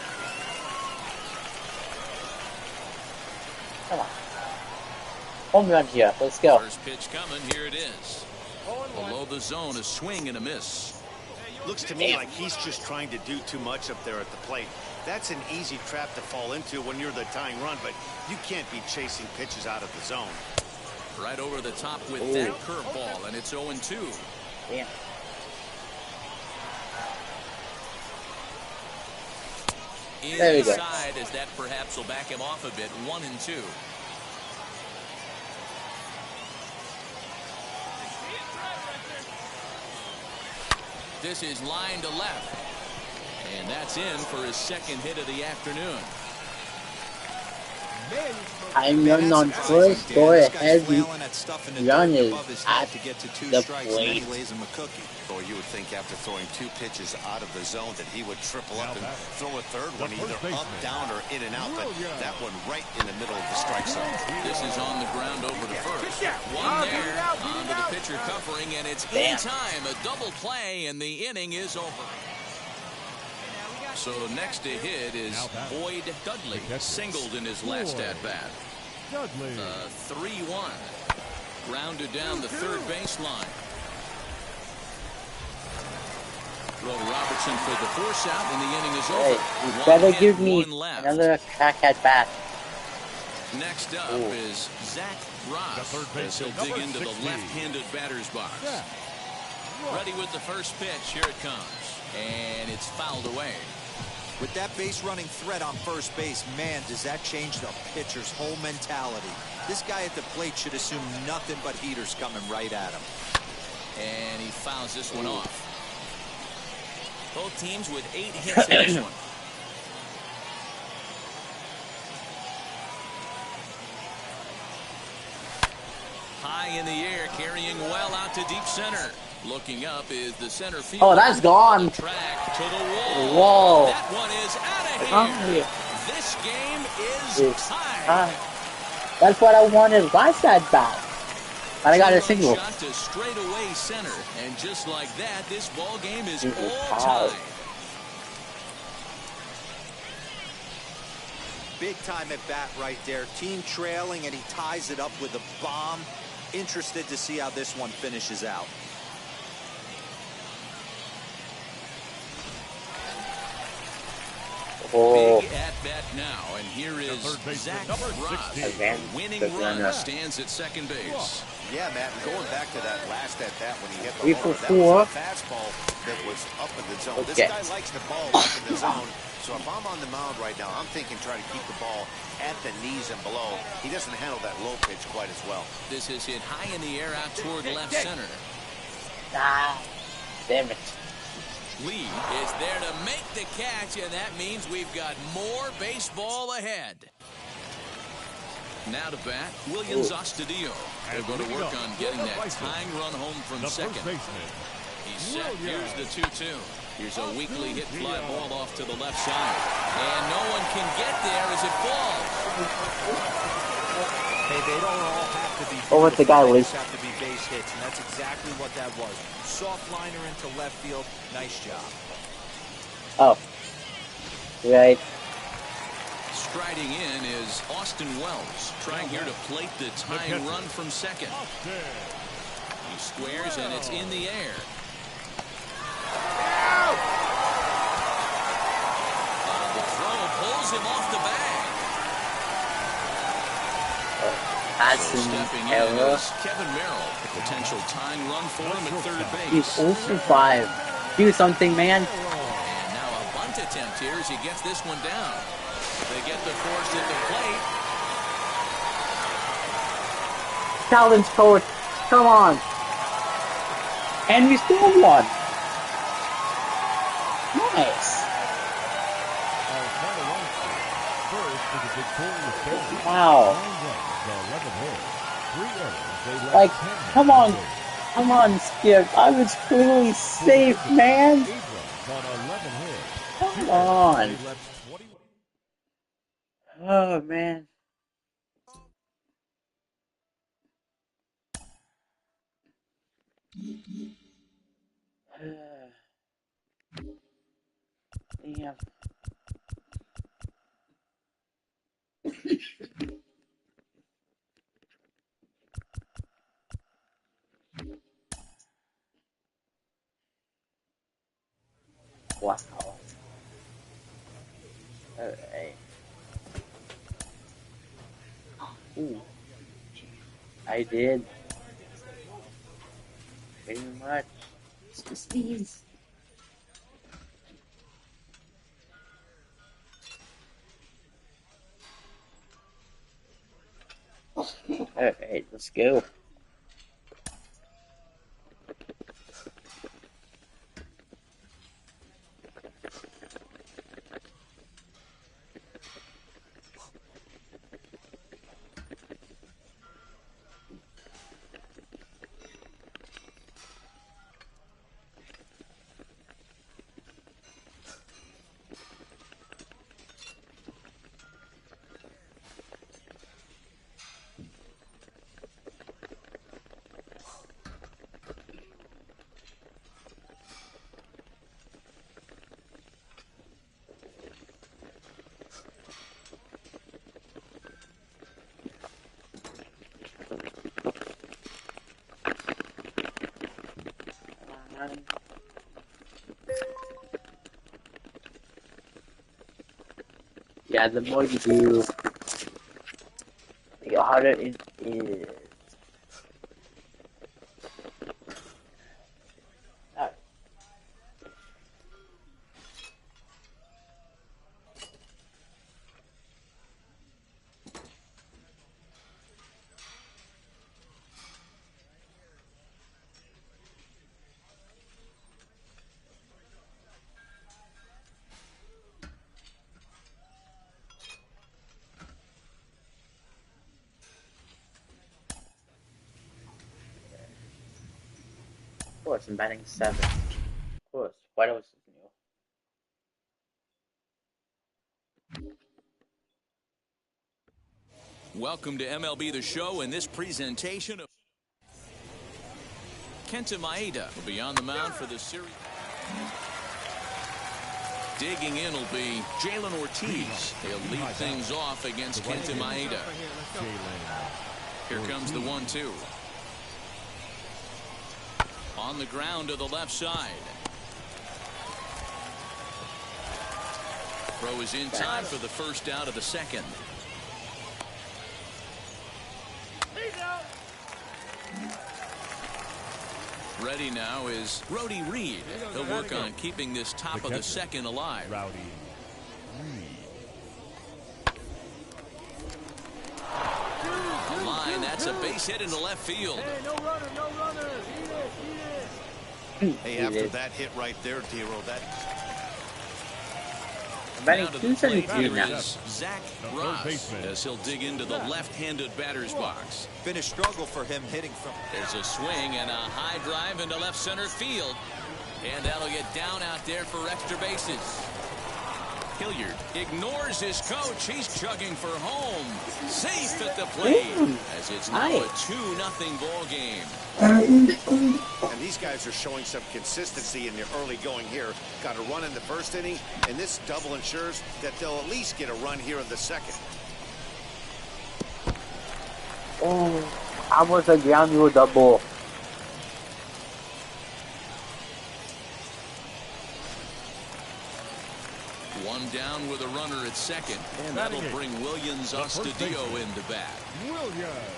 Come on. Home run here. Let's go. First pitch coming. Here it is. Below the zone, a swing and a miss. Looks to me like he's just trying to do too much up there at the plate. That's an easy trap to fall into when you're the tying run, but you can't be chasing pitches out of the zone. Right over the top with that curveball, and it's 0-2. Damn. There we go. Inside, as that perhaps will back him off a bit. 1-2. This is line to left. And that's in for his second hit of the afternoon. I'm running on first, go ahead, run is at the plate. Or you would think after throwing 2 pitches out of the zone that he would triple up and throw a third one either up, down, or in and out, but that one right in the middle of the strike zone. This is on the ground over to first. One there, onto the pitcher covering, and it's in time. A double play, and the inning is over. So next to hit is Boyd Dudley, singled in his last at-bat. 3-1. Grounded down the third baseline. Throw to Robertson for the force out, and the inning is over. Hey, you better give me another crack at bat. Next up is Zach Ross, as he'll dig into the left-handed batter's box. Ready with the first pitch. Here it comes. And it's fouled away. With that base running threat on first base, man, does that change the pitcher's whole mentality. This guy at the plate should assume nothing but heaters coming right at him. And he fouls this one off. Both teams with 8 hits in this one. High in the air, carrying well out to deep center. Looking up is the center field. Oh, that's gone. Track to the wall. Whoa. That one is out of here. This game is tied. That's what I wanted last at bat. And I got a single. Shot to straightaway center, and just like that, this ball game is all tied. Big time at bat right there. Team trailing, and he ties it up with a bomb. Interested to see how this one finishes out. Big at bat now, and here is Zach Ross. Winning run stands at second base. Yeah, Matt, going back to that last at bat when he hit the 3 for ball, 4. that was a fastball that was up in the zone. This guy likes the ball up in the zone. So if I'm on the mound right now, I'm thinking try to keep the ball at the knees and below. He doesn't handle that low pitch quite as well. This is hit high in the air out toward left center. Ah, damn it. Lee is there to make the catch, and that means we've got more baseball ahead. Now to bat, Williams Astudillo. They're going to work on getting that tying run home from second. He's set. Here's the 2-2. Here's a weakly hit fly ball off to the left side. And no one can get there as it falls. Hey, they don't all have to be. Oh, what the guy was. Have to be base hits, and that's exactly what that was. Soft liner into left field. Nice job. Oh. Right. Striding in is Austin Wells, trying here to plate the tying run from second. He squares, and it's in the air. The throw pulls him off the bag. That's an Stepping in error. is Kevin Merrill. Potential tying run for him at third base. He's 0 for 5. Do something, man. And now a bunt attempt here as he gets this one down. They get the force at the plate. Calvin's coach. Come on. And we still won. Nice. Wow. Like, come on. Come on, Skip. I was clearly safe, man. Come on. Oh, man. Damn. Wow. Alright. Ooh. I did. Very much. It's just these. Alright, let's go. Yeah, the more you do, the harder it is. Alright. Of course, I'm batting 7. Of course, White House is new. Welcome to MLB The Show and this presentation of Kenta Maeda will be on the mound for the series. Digging in will be Jalen Ortiz. He'll lead things off against Kenta Maeda. Here comes the 1-2. On the ground to the left side. Throw is in time for the first out of the second. Ready now is Rowdy Reed. He'll work on keeping this top of the second alive. Rowdy A line, that's a base hit into left field. Hey, no runner, no runner. Eat it. Hey, after that hit right there, Dero, that... I'm batting Now to the plate 273 here now. is Zach Ross as he'll dig into the left-handed batter's box. Been a struggle for him hitting from. There's a swing and a high drive into left center field. And that'll get down out there for extra bases. Hilliard ignores his coach. He's chugging for home. Safe at the plate as it's now a 2-0 ball game. And these guys are showing some consistency in the early going here. Got a run in the first inning, and this double ensures that they'll at least get a run here in the second. Oh, I was a ground rule double. One down with a runner at second, and that'll bring Williams Astudillo into bat. Williams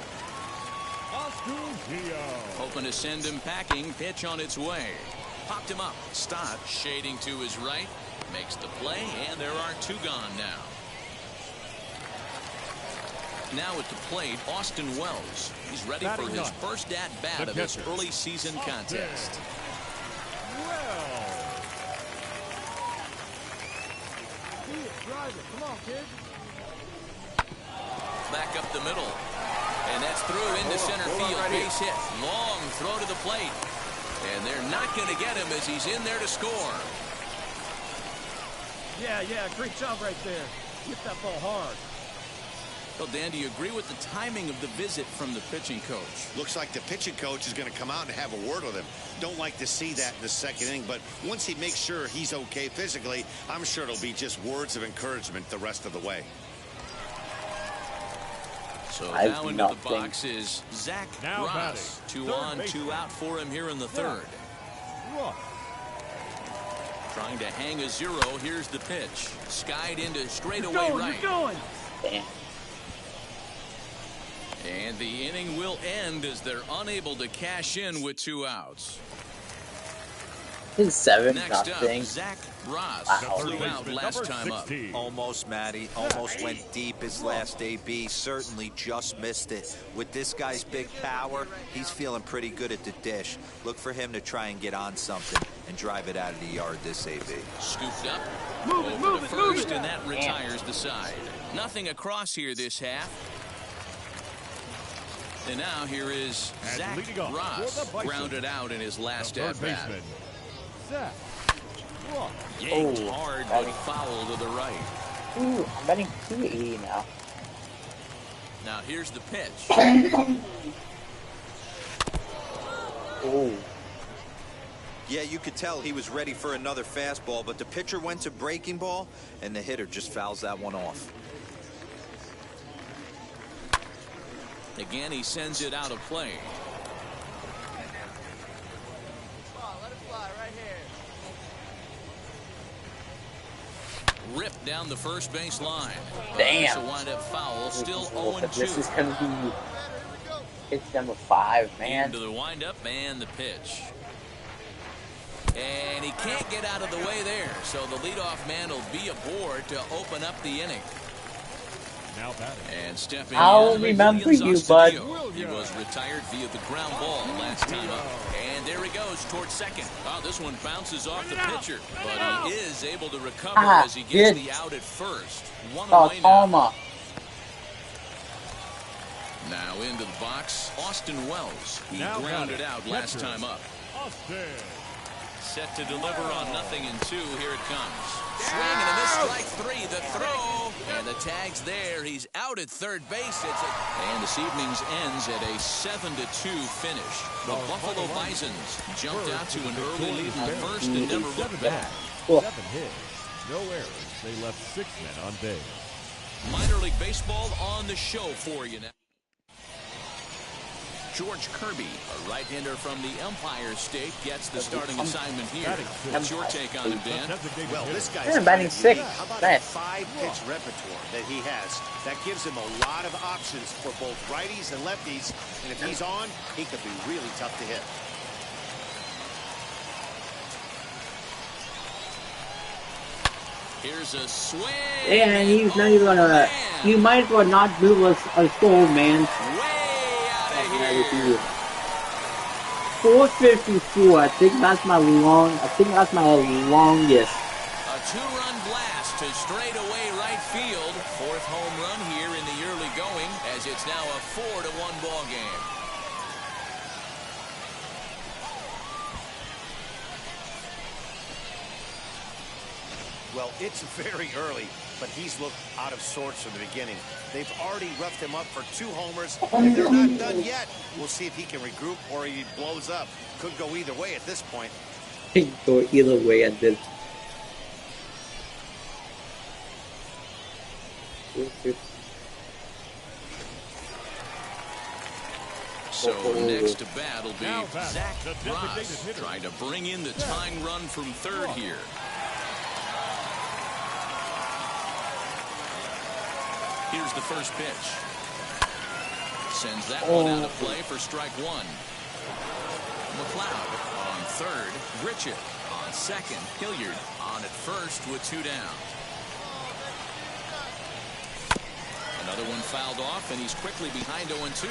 Astudillo. Hoping to send him packing. Pitch on its way. Popped him up. Stott shading to his right. Makes the play, and there are 2 gone now. Now at the plate, Austin Wells. He's ready for his first at-bat of this early season contest. Come on, kid. Back up the middle. And that's through into center field. Base hit. Long throw to the plate. And they're not going to get him as he's in there to score. Yeah, great job right there. Hit that ball hard. Well, Dan, do you agree with the timing of the visit from the pitching coach? Looks like the pitching coach is going to come out and have a word with him. Don't like to see that in the second inning, but once he makes sure he's okay physically, I'm sure it'll be just words of encouragement the rest of the way. So now into the box is Zach Ross. 2 on, 2 out for him here in the third. Trying to hang a zero. Here's the pitch. Skied into straightaway right. Damn. And the inning will end as they're unable to cash in with 2 outs. It's 7-0. Next up, Zach Ross. Wow. Flew out last time up. Almost, Matty. Almost went deep his last AB. Certainly just missed it. With this guy's big power, he's feeling pretty good at the dish. Look for him to try and get on something and drive it out of the yard this AB. Scooped up. Over to first, and that retires the side. Nothing across here this half. And now here is Zach Ross. Grounded out in his last at-bat. Yanked hard, but foul to the right. Ooh, I'm betting 280 now. Now here's the pitch. Oh. Yeah, you could tell he was ready for another fastball, but the pitcher went to breaking ball, and the hitter just fouls that one off. Again, he sends it out of play. Ripped down the first base line. Damn. It's a wind-up foul. Still 0-2. This is going to be pitch number 5, man. Into the wind-up and the pitch. And he can't get out of the way there. So the leadoff man will be aboard to open up the inning. Now batting. And stepping I'll in, remember Williams you, bud. He was retired via the ground ball last time up. And there he goes towards second. Oh, this one bounces off the pitcher. But he is able to recover as he gets the out at first. One away now. Now into the box, Austin Wells. He grounded out last time up. Austin. Set to deliver on 0-2. Here it comes. Swinging and this strike 3. The throw and the tag's there. He's out at third base. And this evening's ends at a 7-2 finish. The Buffalo Bisons jumped out to an early lead in the first and never looked back. 7 hits, no errors. They left 6 men on base. Minor League Baseball on the show for you now. George Kirby, a right-hander from the Empire State, gets the starting assignment here. What's your take on him, Dan? Well, this guy's batting 6. How about Nice. a 5-pitch repertoire that he has? That gives him a lot of options for both righties and lefties. And if he's on, he could be really tough to hit. Here's a swing. And he's not even gonna. You might as well not move a soul, man. 454. I think that's my longest. A 2-run blast to straightaway right field. 4th home run here in the early going, as it's now a 4-1 ball game. Well, it's very early, but he's looked out of sorts from the beginning. They've already roughed him up for 2 homers. If they're not done yet, we'll see if he can regroup or he blows up. Could go either way at this point. Go either way at this. So next to bat will be Zach Ross, trying to bring in the tying run from third here. Here's the first pitch. Sends that one out of play for strike 1. McLeod on third. Richard on second. Hilliard on at first with 2 down. Another one fouled off, and he's quickly behind 0-2.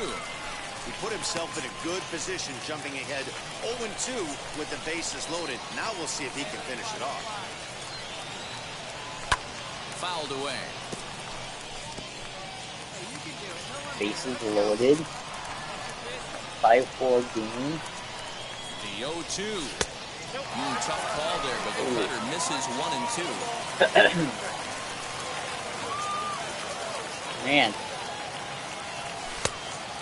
He put himself in a good position, jumping ahead 0-2 with the bases loaded. Now we'll see if he can finish it off. Fouled away. Bases loaded. 5-4 game. The 0-2. Tough call there, but the cutter misses 1 and 2. Man.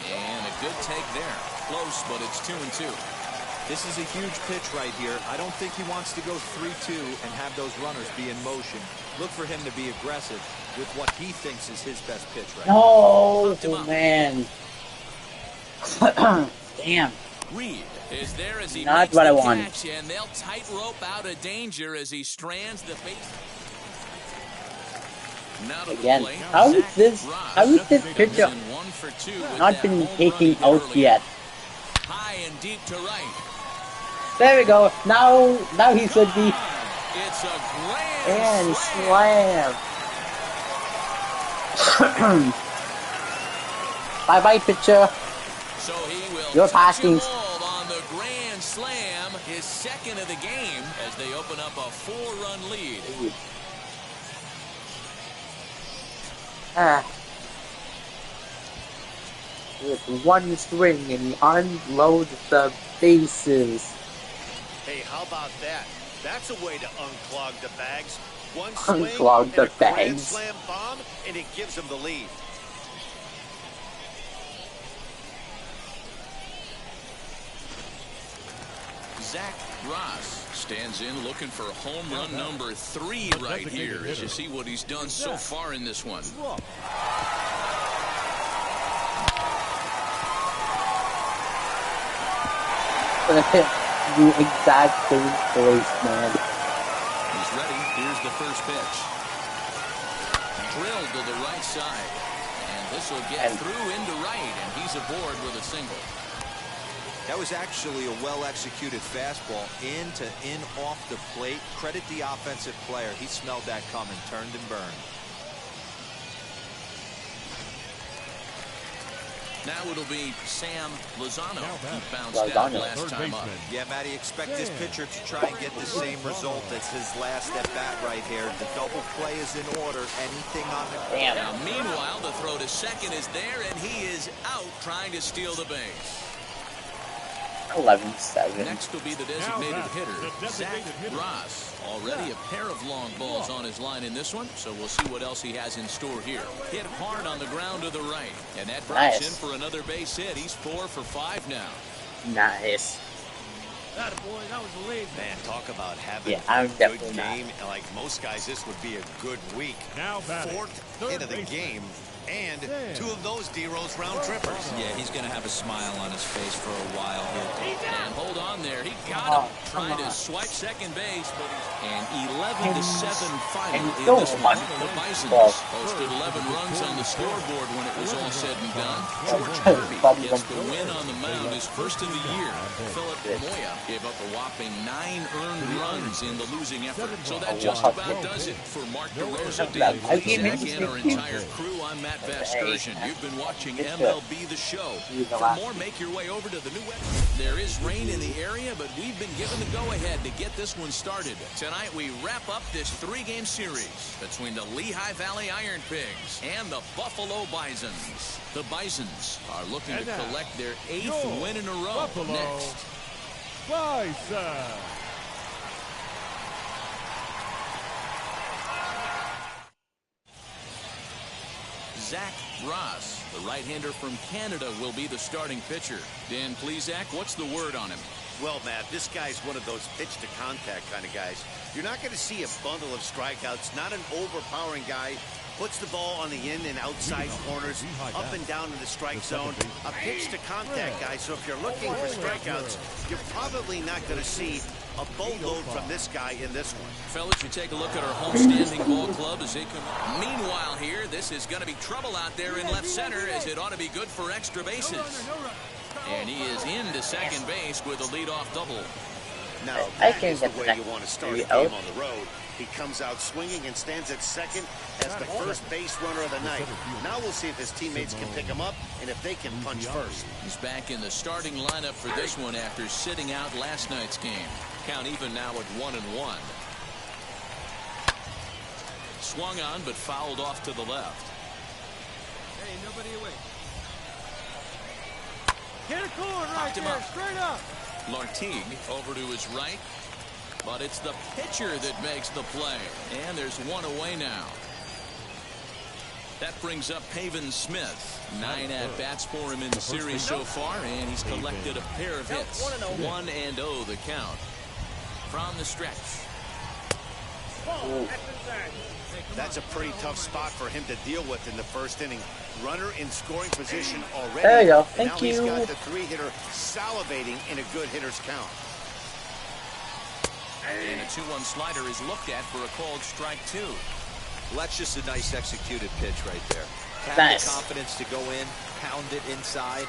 And a good take there. Close, but it's 2 and 2. This is a huge pitch right here. I don't think he wants to go 3-2 and have those runners be in motion. Look for him to be aggressive with what he thinks is his best pitch right now. Oh, man. Damn. Reed is there as he Not makes what I the wanted. catch, and they'll tightrope out of danger as he strands the base. Now to Again, the plate, how is Zach this? Ross. How is this Is pitcher in 1 for 2 with not that been home taking run he hit out earlier. yet? High and deep to right. There we go. Now he should be. It's a grand And slam. slam. Bye bye, pitcher. So he will Your touch him passing. all on the grand slam, his second of the game, as they open up a 4-run lead. With one swing and he unloads the bases. Hey, how about that? That's a way to unclog the bags. One swing Unclog and the a grand bags. slam bomb, and it gives them the lead. Zach Ross stands in looking for home run number 3 right here, as you see what he's done so far in this one. The exact same place, man. He's ready. Here's the first pitch. Drilled to the right side. And this will get through into right, and he's aboard with a single. That was actually a well-executed fastball in to in off the plate. Credit the offensive player. He smelled that coming, turned and burned. Now it'll be Sam Lozano. He bounced out last time up. Yeah, Matty, expect this pitcher to try and get the same result as his last at-bat right here. The double play is in order. Anything on the Damn. Now, meanwhile, the throw to second is there, and he is out trying to steal the base. 11-7. Next will be the designated hitter, Zach Ross. Already a pair of long balls on his line in this one, so we'll see what else he has in store here. Hit hard on the ground to the right, and that drops in for another base hit. He's 4 for 5 now. Nice. That boy, that was a lead. Man, talk about having I'm a good definitely game. Like most guys, this would be a good week. Now batting, 4th hit of the game, and 2 of those D-Rose round trippers. Yeah, he's going to have a smile on his face for a while here. And hold on there. He got him trying to swipe second base, but an 11-7 final in this one. The Bisons posted 11 runs on the scoreboard when it was all said and done. George Kirby gets the win on the mound, his first of the year. Philip Moya gave up a whopping 9 earned runs in the losing effort. So that just about does it for Mark DeRosa, Dan Plesac, and our entire crew. I'm Matt Vasgersian. You've been watching MLB The Show. For more, make your way over to the new website. There is rain in the area, but we've been given the go-ahead to get this one started. Tonight, we wrap up this 3-game series between the Lehigh Valley Iron Pigs and the Buffalo Bisons. The Bisons are looking to collect their 8th win in a row. Buffalo Next. Bison. Zach Ross, the right-hander from Canada, will be the starting pitcher. Dan Plesac, what's the word on him? Well, Matt, this guy's one of those pitch-to-contact kind of guys. You're not going to see a bundle of strikeouts, not an overpowering guy. Puts the ball on the in and outside corners, up and down in the strike zone. A pitch-to-contact guy, so if you're looking for strikeouts, you're probably not going to see a boatload from this guy in this one. Fellas, you take a look at our homestanding ball club as they come. Meanwhile here, this is going to be trouble out there in left center, as it ought to be good for extra bases. And he is into second base with a leadoff double. Now, that is the way you want to start a game on the road. He comes out swinging and stands at second as the first base runner of the night. Now we'll see if his teammates can pick him up and if they can punch first. He's back in the starting lineup for this one after sitting out last night's game. Count even now at 1-1. Swung on but fouled off to the left. Hey, nobody away. Hit a corn right there, straight up. Lartigue over to his right, but it's the pitcher that makes the play, and there's one away now. That brings up Pavin Smith. 9 at-bats for him in the series so far, and he's collected a pair of hits. 1-0 the count. From the stretch. That's a pretty tough spot for him to deal with in the first inning. Runner in scoring position already. There you go. And Thank now you. he's got the three-hitter salivating in a good hitter's count. And a 2-1 slider is looked at for a called strike 2. Well, that's just a nice executed pitch right there. Have Nice. the confidence to go in, pound it inside.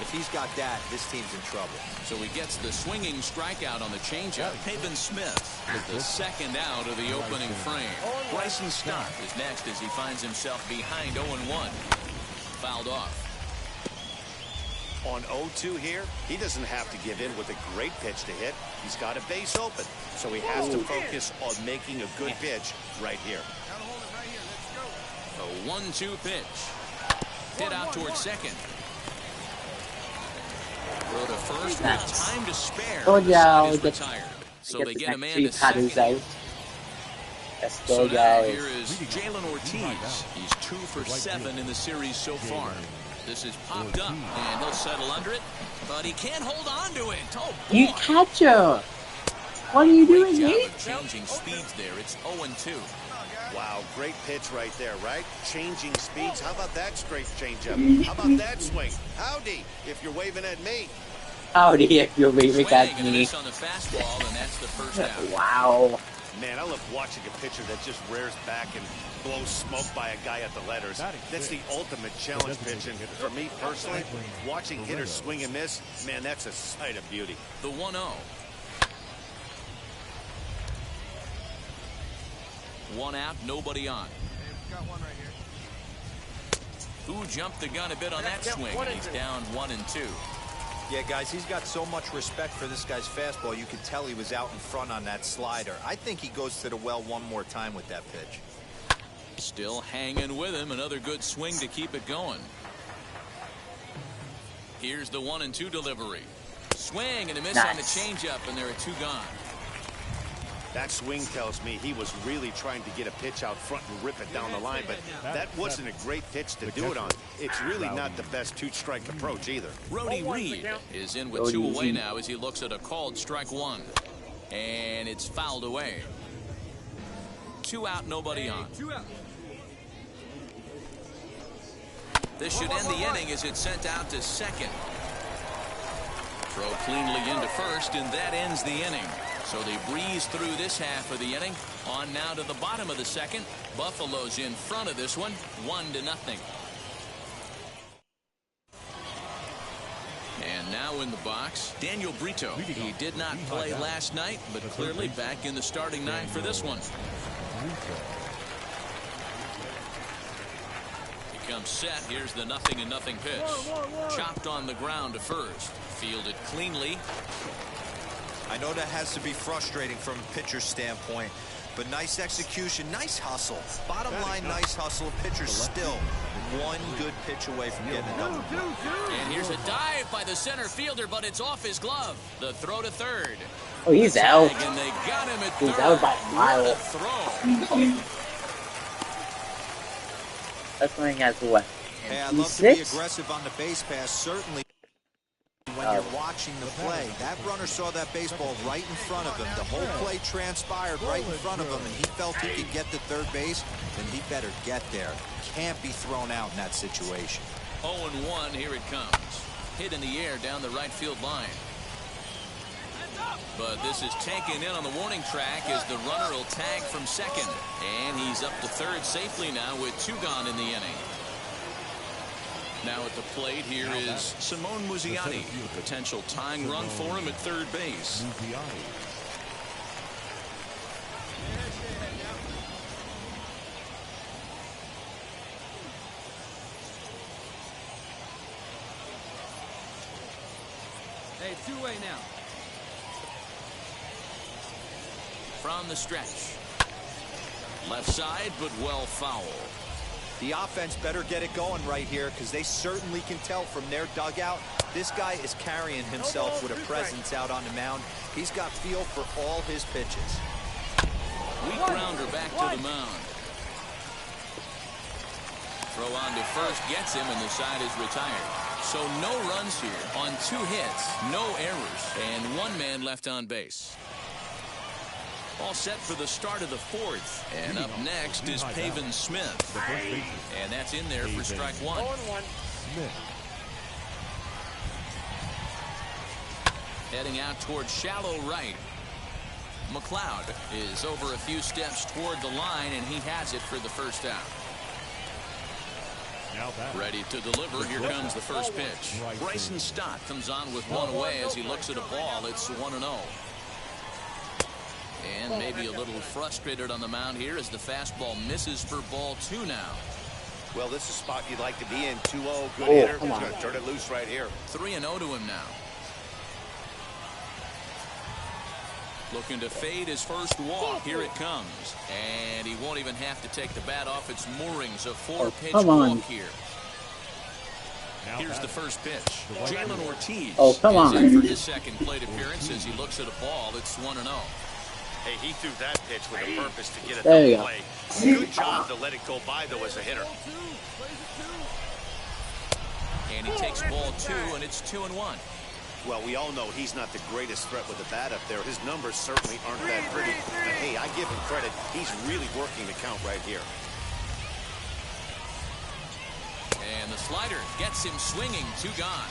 If he's got that, this team's in trouble. So he gets the swinging strikeout on the changeup. Pavin Smith is the second out of the opening frame. Bryson Stott is next as he finds himself behind 0-1. Fouled off. On 0-2 here, he doesn't have to give in with a great pitch to hit. He's got a base open, so he has to focus on making a good pitch right here. A 1-2 pitch. Hit out towards second. Throw to first with time to spare. Go The side down. is retired. So they get a man to Let's second. go, So now guys. here is Jalen Ortiz. He's 2 for 7 in the series so far. This is popped up, and he'll settle under it, but he can't hold on to it. Oh, boy. You catcher! What are you Great doing, job mate? of changing speeds there. It's 0-2. Wow, great pitch right there, right? Changing speeds. How about that straight changeup? How about that swing? Howdy, if you're waving at me. Howdy, if you're waving Swing at and a me. miss on the fastball, and that's the first out. Wow. Man, I love watching a pitcher that just rears back and blows smoke by a guy at the letters. That's the ultimate challenge pitch. And for me personally, watching hitters swing and miss, man, that's a sight of beauty. The 1-0. 1 out, nobody on. Who jumped the gun a bit on that swing? He's down 1-2. Yeah, guys, he's got so much respect for this guy's fastball. You could tell he was out in front on that slider. I think he goes to the well one more time with that pitch. Still hanging with him. Another good swing to keep it going. Here's the 1-2 delivery. Swing and a miss on the changeup, and there are 2 gone. That swing tells me he was really trying to get a pitch out front and rip it down the line, but that wasn't a great pitch to do it on. It's really not the best 2-strike approach either. Roddy Reed is in with 2 away now as he looks at a called strike 1. And it's fouled away. 2 out, nobody on. This should end the inning as it's sent out to second. Throw cleanly into first, and that ends the inning. So they breeze through this half of the inning. On now to the bottom of the second. Buffalo's in front of this one, 1-0. And now in the box, Daniel Brito. He did not play last night, but clearly back in the starting 9 for this one. He comes set. Here's the 0-0 pitch. Chopped on the ground to first. Fielded cleanly. I know that has to be frustrating from a pitcher's standpoint, but nice execution, nice hustle. Bottom line, nice hustle. Pitcher's still 1 good pitch away from getting a double. And here's a dive by the center fielder, but it's off his glove. The throw to third. Oh, he's out. And they got him at He's third. out by a mile. What a throw. That swing has what? Hey, I love to be 6? aggressive on the base pass, certainly when you're watching the play. That runner saw that baseball right in front of him. The whole play transpired right in front of him, and he felt he could get to third base, then he better get there. Can't be thrown out in that situation. 0-1, here it comes. Hit in the air down the right field line. But this is taken in on the warning track as the runner will tag from second. And he's up to third safely now with 2 gone in the inning. Now at the plate here is Simone Muzziotti. Potential tying run for him at third base. Hey, 2-way now. From the stretch. Left side, but well foul. The offense better get it going right here, because they certainly can tell from their dugout this guy is carrying himself with a presence out on the mound. He's got feel for all his pitches. Weak grounder back to the mound. Throw on to first gets him, and the side is retired. So no runs here on 2 hits, no errors, and 1 man left on base. All set for the start of the fourth. And up next is Pavin Smith. And that's in there for strike one. Heading out towards shallow right. McLeod is over a few steps toward the line, and he has it for the first out. Ready to deliver. Here comes the first pitch. Bryson Stott comes on with one away as he looks at a ball. It's 1-0. And maybe a little frustrated on the mound here as the fastball misses for ball 2 now. Well, this is a spot you'd like to be in. 2-0, good hitter. He's going to turn it loose right here. 3-0 to him now. Looking to fade his first walk. Here it comes. And he won't even have to take the bat off its moorings. A 4-pitch walk here. Here's the first pitch. Jalen Ortiz is in for his second plate appearance as he looks at a ball. It's 1-0. Hey, he threw that pitch with a purpose to get it There you to go. play. Good job to let it go by, though, as a hitter. And he takes ball 2, and it's 2-1. Well, we all know he's not the greatest threat with the bat up there. His numbers certainly aren't that pretty. But, hey, I give him credit. He's really working the count right here. And the slider gets him swinging. 2 gone.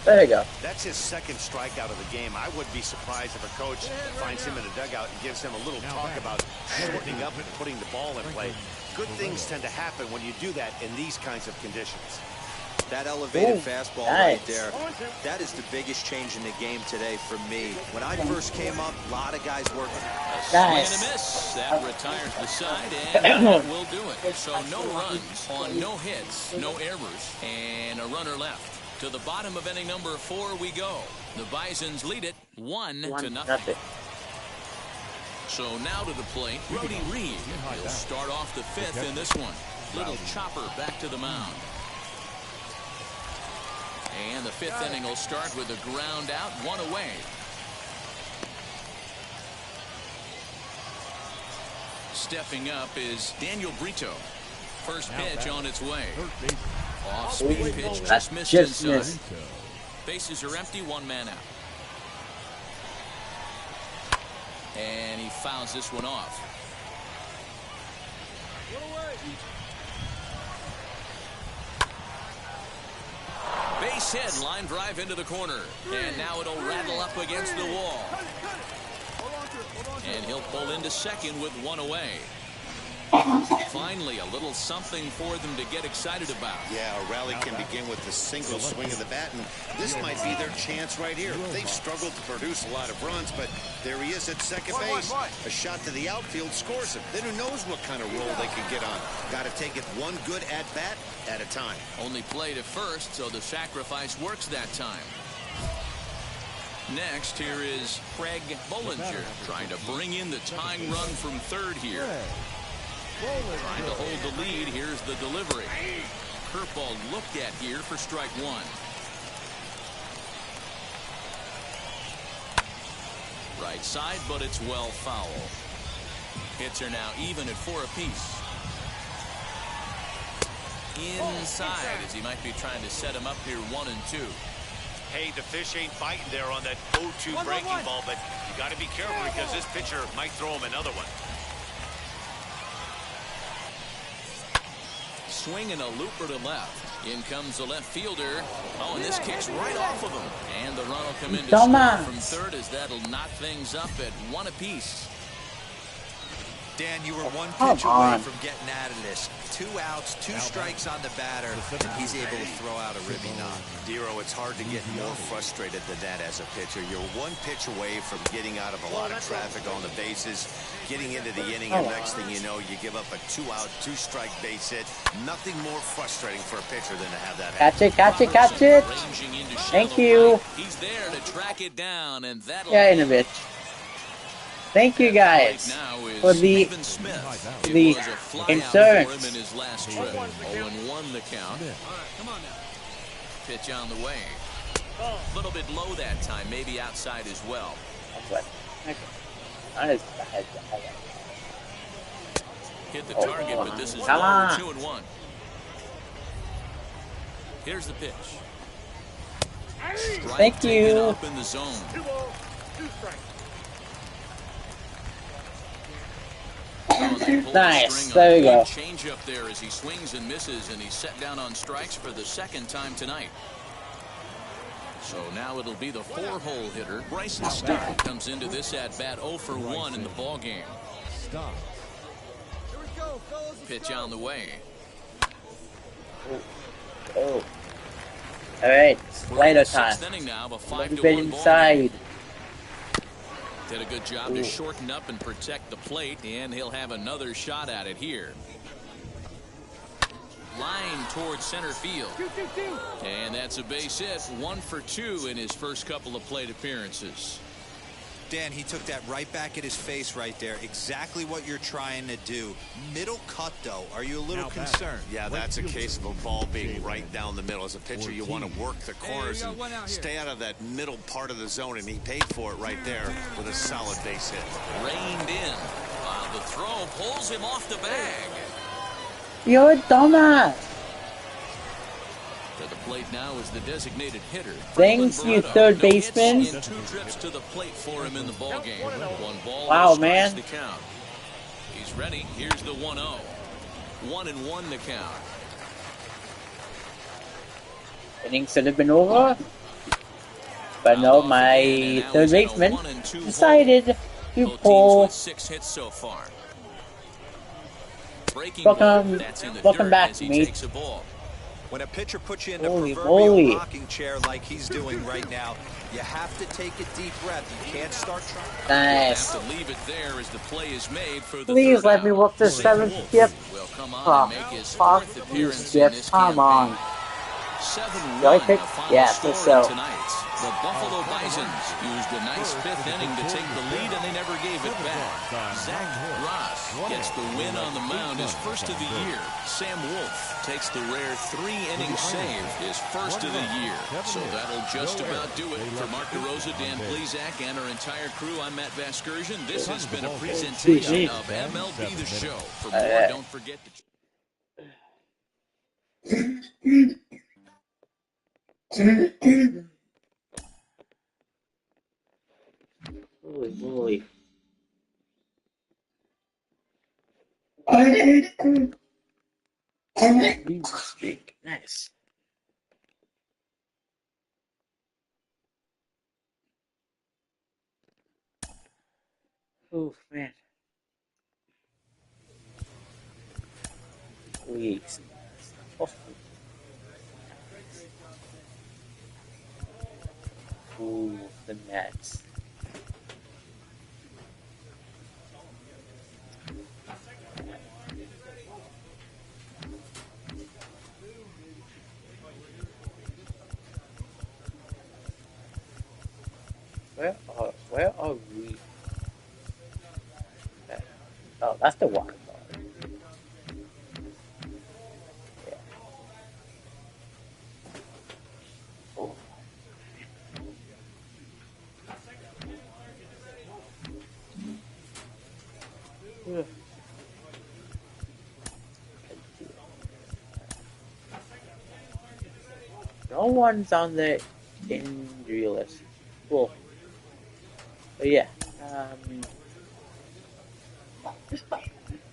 There you go. That's his second strikeout of the game. I wouldn't be surprised if a coach finds him in a dugout and gives him a little talk about shortening up and putting the ball in play. Good things tend to happen when you do that in these kinds of conditions. That elevated fastball right nice. there, that is the biggest change in the game today for me. When I first came up, a lot of guys working. Swing and a miss. That retires the side, and that will do it. So no runs on no hits, no errors, and a runner left. To the bottom of inning number 4 we go. The Bisons lead it 1-0. So now to the plate, Brody Reed. He'll start off the 5th in this one. Little chopper back to the mound. And the 5th inning will start with a ground out, 1 away. Stepping up is Daniel Brito. First pitch on its way. Off-speed pitch just missed inside. Bases are empty, 1 man out. And he fouls this one off. Base hit, line drive into the corner. And now it'll rattle up against the wall. And he'll pull into second with 1 away. Finally, a little something for them to get excited about. Yeah, a rally can begin with a single swing of the bat, and this might be their chance right here. They've struggled to produce a lot of runs, but there he is at second base. A shot to the outfield scores him. Then who knows what kind of roll they can get on. Got to take it one good at-bat at a time. Only played at first, so the sacrifice works that time. Next, here is Craig Bollinger trying to bring in the tying run from third here. Trying to hold the lead. Here's the delivery. Curveball looked at here for strike 1. Right side, but it's well foul. Hits are now even at 4 apiece. Inside as he might be trying to set him up here 1 and 2. Hey, the fish ain't biting there on that 0-2 breaking ball, but you got to be careful because this pitcher might throw him another one. Swing and a looper to left. In comes the left fielder. Oh, and this kicks right off of him. And the run will come in to score from third as that'll knock things up at 1 apiece. Dan, you were 1 pitch away from getting out of this. 2 outs, 2 strikes on the batter, and he's able to throw out a ribby knock. Dero, it's hard to get more frustrated than that as a pitcher. You're 1 pitch away from getting out of a lot of traffic on the bases, getting into the inning, and next thing you know, you give up a 2-out, 2-strike base hit. Nothing more frustrating for a pitcher than to have that happen. Catch it. Thank you. He's there to track it down, and that'll in a bit. Thank you guys for the insurance. In his last trip. 0-1 the count. Pitch on the way. A little bit low that time, maybe outside as well. Hit the target, but this is low. 2-1. Here's the pitch. Thank you. Up in the zone. Nice. There we go. Change up there as he swings and misses, and he's set down on strikes for the second time tonight. So now it'll be the 4-hole hitter. Bryson Stott comes into this at bat 0 for 1 in the ball game. Pitch on the way. Oh. All right, later time. Now, a little bit inside. Did a good job to shorten up and protect the plate, and he'll have another shot at it here. Line towards center field. And that's a base hit. 1 for 2 in his first couple of plate appearances. Dan, he took that right back at his face right there. Exactly what you're trying to do. Middle cut, though. Are you a little concerned? Yeah, that's a case of a ball being right down the middle. As a pitcher, you want to work the corners and stay out of that middle part of the zone, and he paid for it right there with a solid base hit. Reined in. While the throw pulls him off the bag. You're a dumbass. To the plate now is the designated hitter. Thanks, you third baseman. 2 trips to the plate for him in the ball game. 1 ball. Wow, man. The count. He's ready. Here's the 1-0. 1-1 the count. Innings should have been over, but no, my third baseman decided to pull. 6 hits so far. Welcome back, mate. When a pitcher puts you in the Holy proverbial moly. rocking chair like he's doing right now, you have to take a deep breath. You can't start trying. Nice. Have to leave it there as the play is made for the Please third let me out. work the 7th skip. Will come on Oh, and make his fuck 4th you, appearance in Skip. this Come on. campaign. 7-1 Do I pick? the final Yeah, score so. tonight. The Buffalo Bisons used a nice 5th inning to take the lead, and they never gave it back. Zach Ross gets the win on the mound, his first of the year. Sam Wolf takes the rare 3-inning save, his first of the year. So that'll just about do it. For Mark DeRosa, Dan Plesac, and our entire crew, I'm Matt Vasgersian. This has been a presentation of MLB The Show. For more, don't forget to... Holy moly. Nice. Oh, man. Please. Oh. Ooh, the Mets. Where are we? Oh, that's the water ball. Yeah. Oh. Yeah. No one's on the injury list. Cool. But yeah.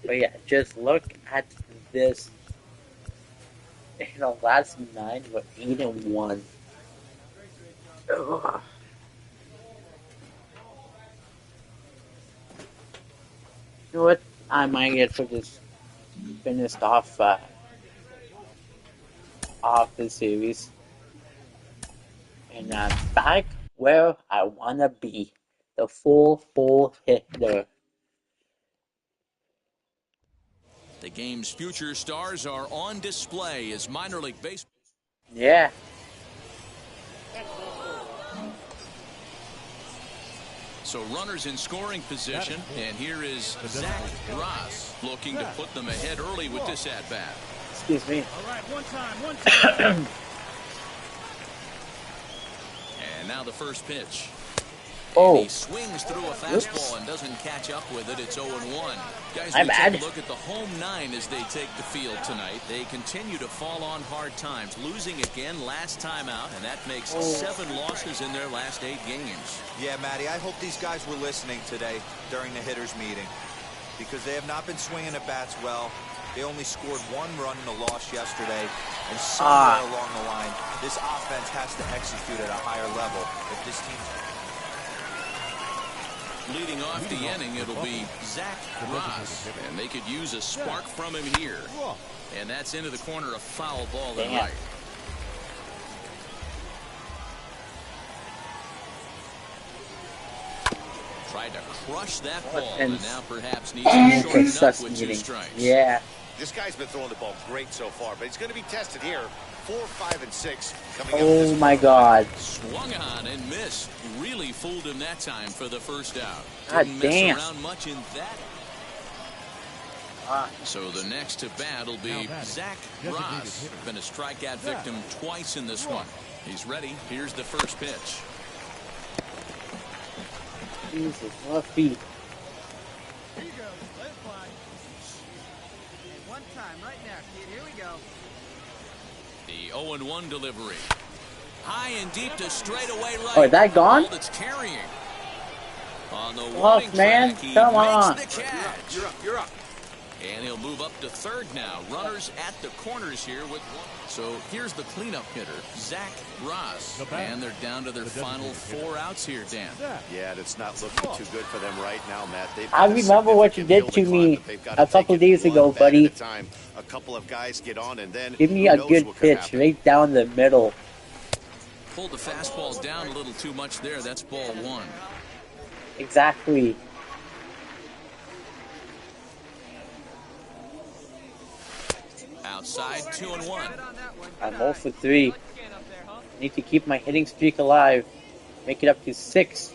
But yeah, just look at this. In the last 9, we're 8-1. Ugh. You know what? I might get for this finished off the series. And I'm back where I wanna be. The full hitter. The game's future stars are on display as minor league baseball. Yeah. So runners in scoring position, and here is Zach Ross looking to put them ahead early with this at-bat. Excuse me. All right, one time. And now the first pitch. Oh. And he swings through a fastball and doesn't catch up with it. It's 0-1. Guys, My we bad. take a look at the home 9 as they take the field tonight. They continue to fall on hard times, losing again last time out, and that makes 7 losses in their last 8 games. Yeah, Matty, I hope these guys were listening today during the hitters' meeting. because they have not been swinging at bats well. They only scored 1 run in the loss yesterday, and somewhere along the line, this offense has to execute at a higher level if this team's... Leading off the inning, it'll be Zach Ross, and they could use a spark from him here. And that's into the corner, a foul ball to right. Tried to crush that ball, and now perhaps needs to shorten up with 2 strikes. Yeah. This guy's been throwing the ball great so far, but he's going to be tested here. 4, 5, and 6 coming up. Oh my God. Swung on and missed. Really fooled him that time for the first out. God Didn't damn. mess around much in that. So the next to bat will be Zach Ross. Been a strikeout victim twice in this one. He's ready. Here's the first pitch. Jesus, what feet. Here you go. Let it fly. And one time right now, kid. Here we go. The 0-1 delivery. High and deep to straightaway right. Oh, is that gone? That's carrying. On the Off, man. Come on. The catch. You're up. And he'll move up to third now. Runners at the corners here with 1. So here's the cleanup hitter, Zach Ross. And they're down to their final 4 outs here, Dan. Yeah, that's not looking too good for them right now, Matt. I remember what you did to me a couple days ago, buddy. A couple of guys get on, and then give me a good pitch right down the middle. Pulled the fastball down a little too much there. That's ball 1. Exactly. Outside, 2-1. I'm 0 for 3. Need to keep my hitting streak alive. Make it up to 6.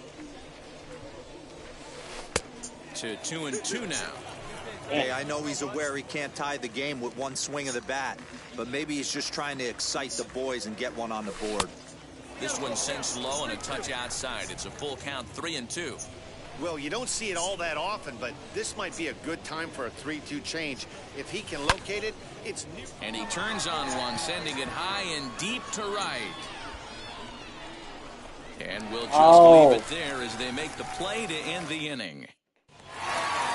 To 2-2 now. Hey, I know he's aware he can't tie the game with 1 swing of the bat, but maybe he's just trying to excite the boys and get one on the board. This one sent low and a touch outside. It's a full count, 3-2. Well, you don't see it all that often, but this might be a good time for a 3-2 change. If he can locate it, it's new. And he turns on one, sending it high and deep to right. And we'll just leave it there as they make the play to end the inning.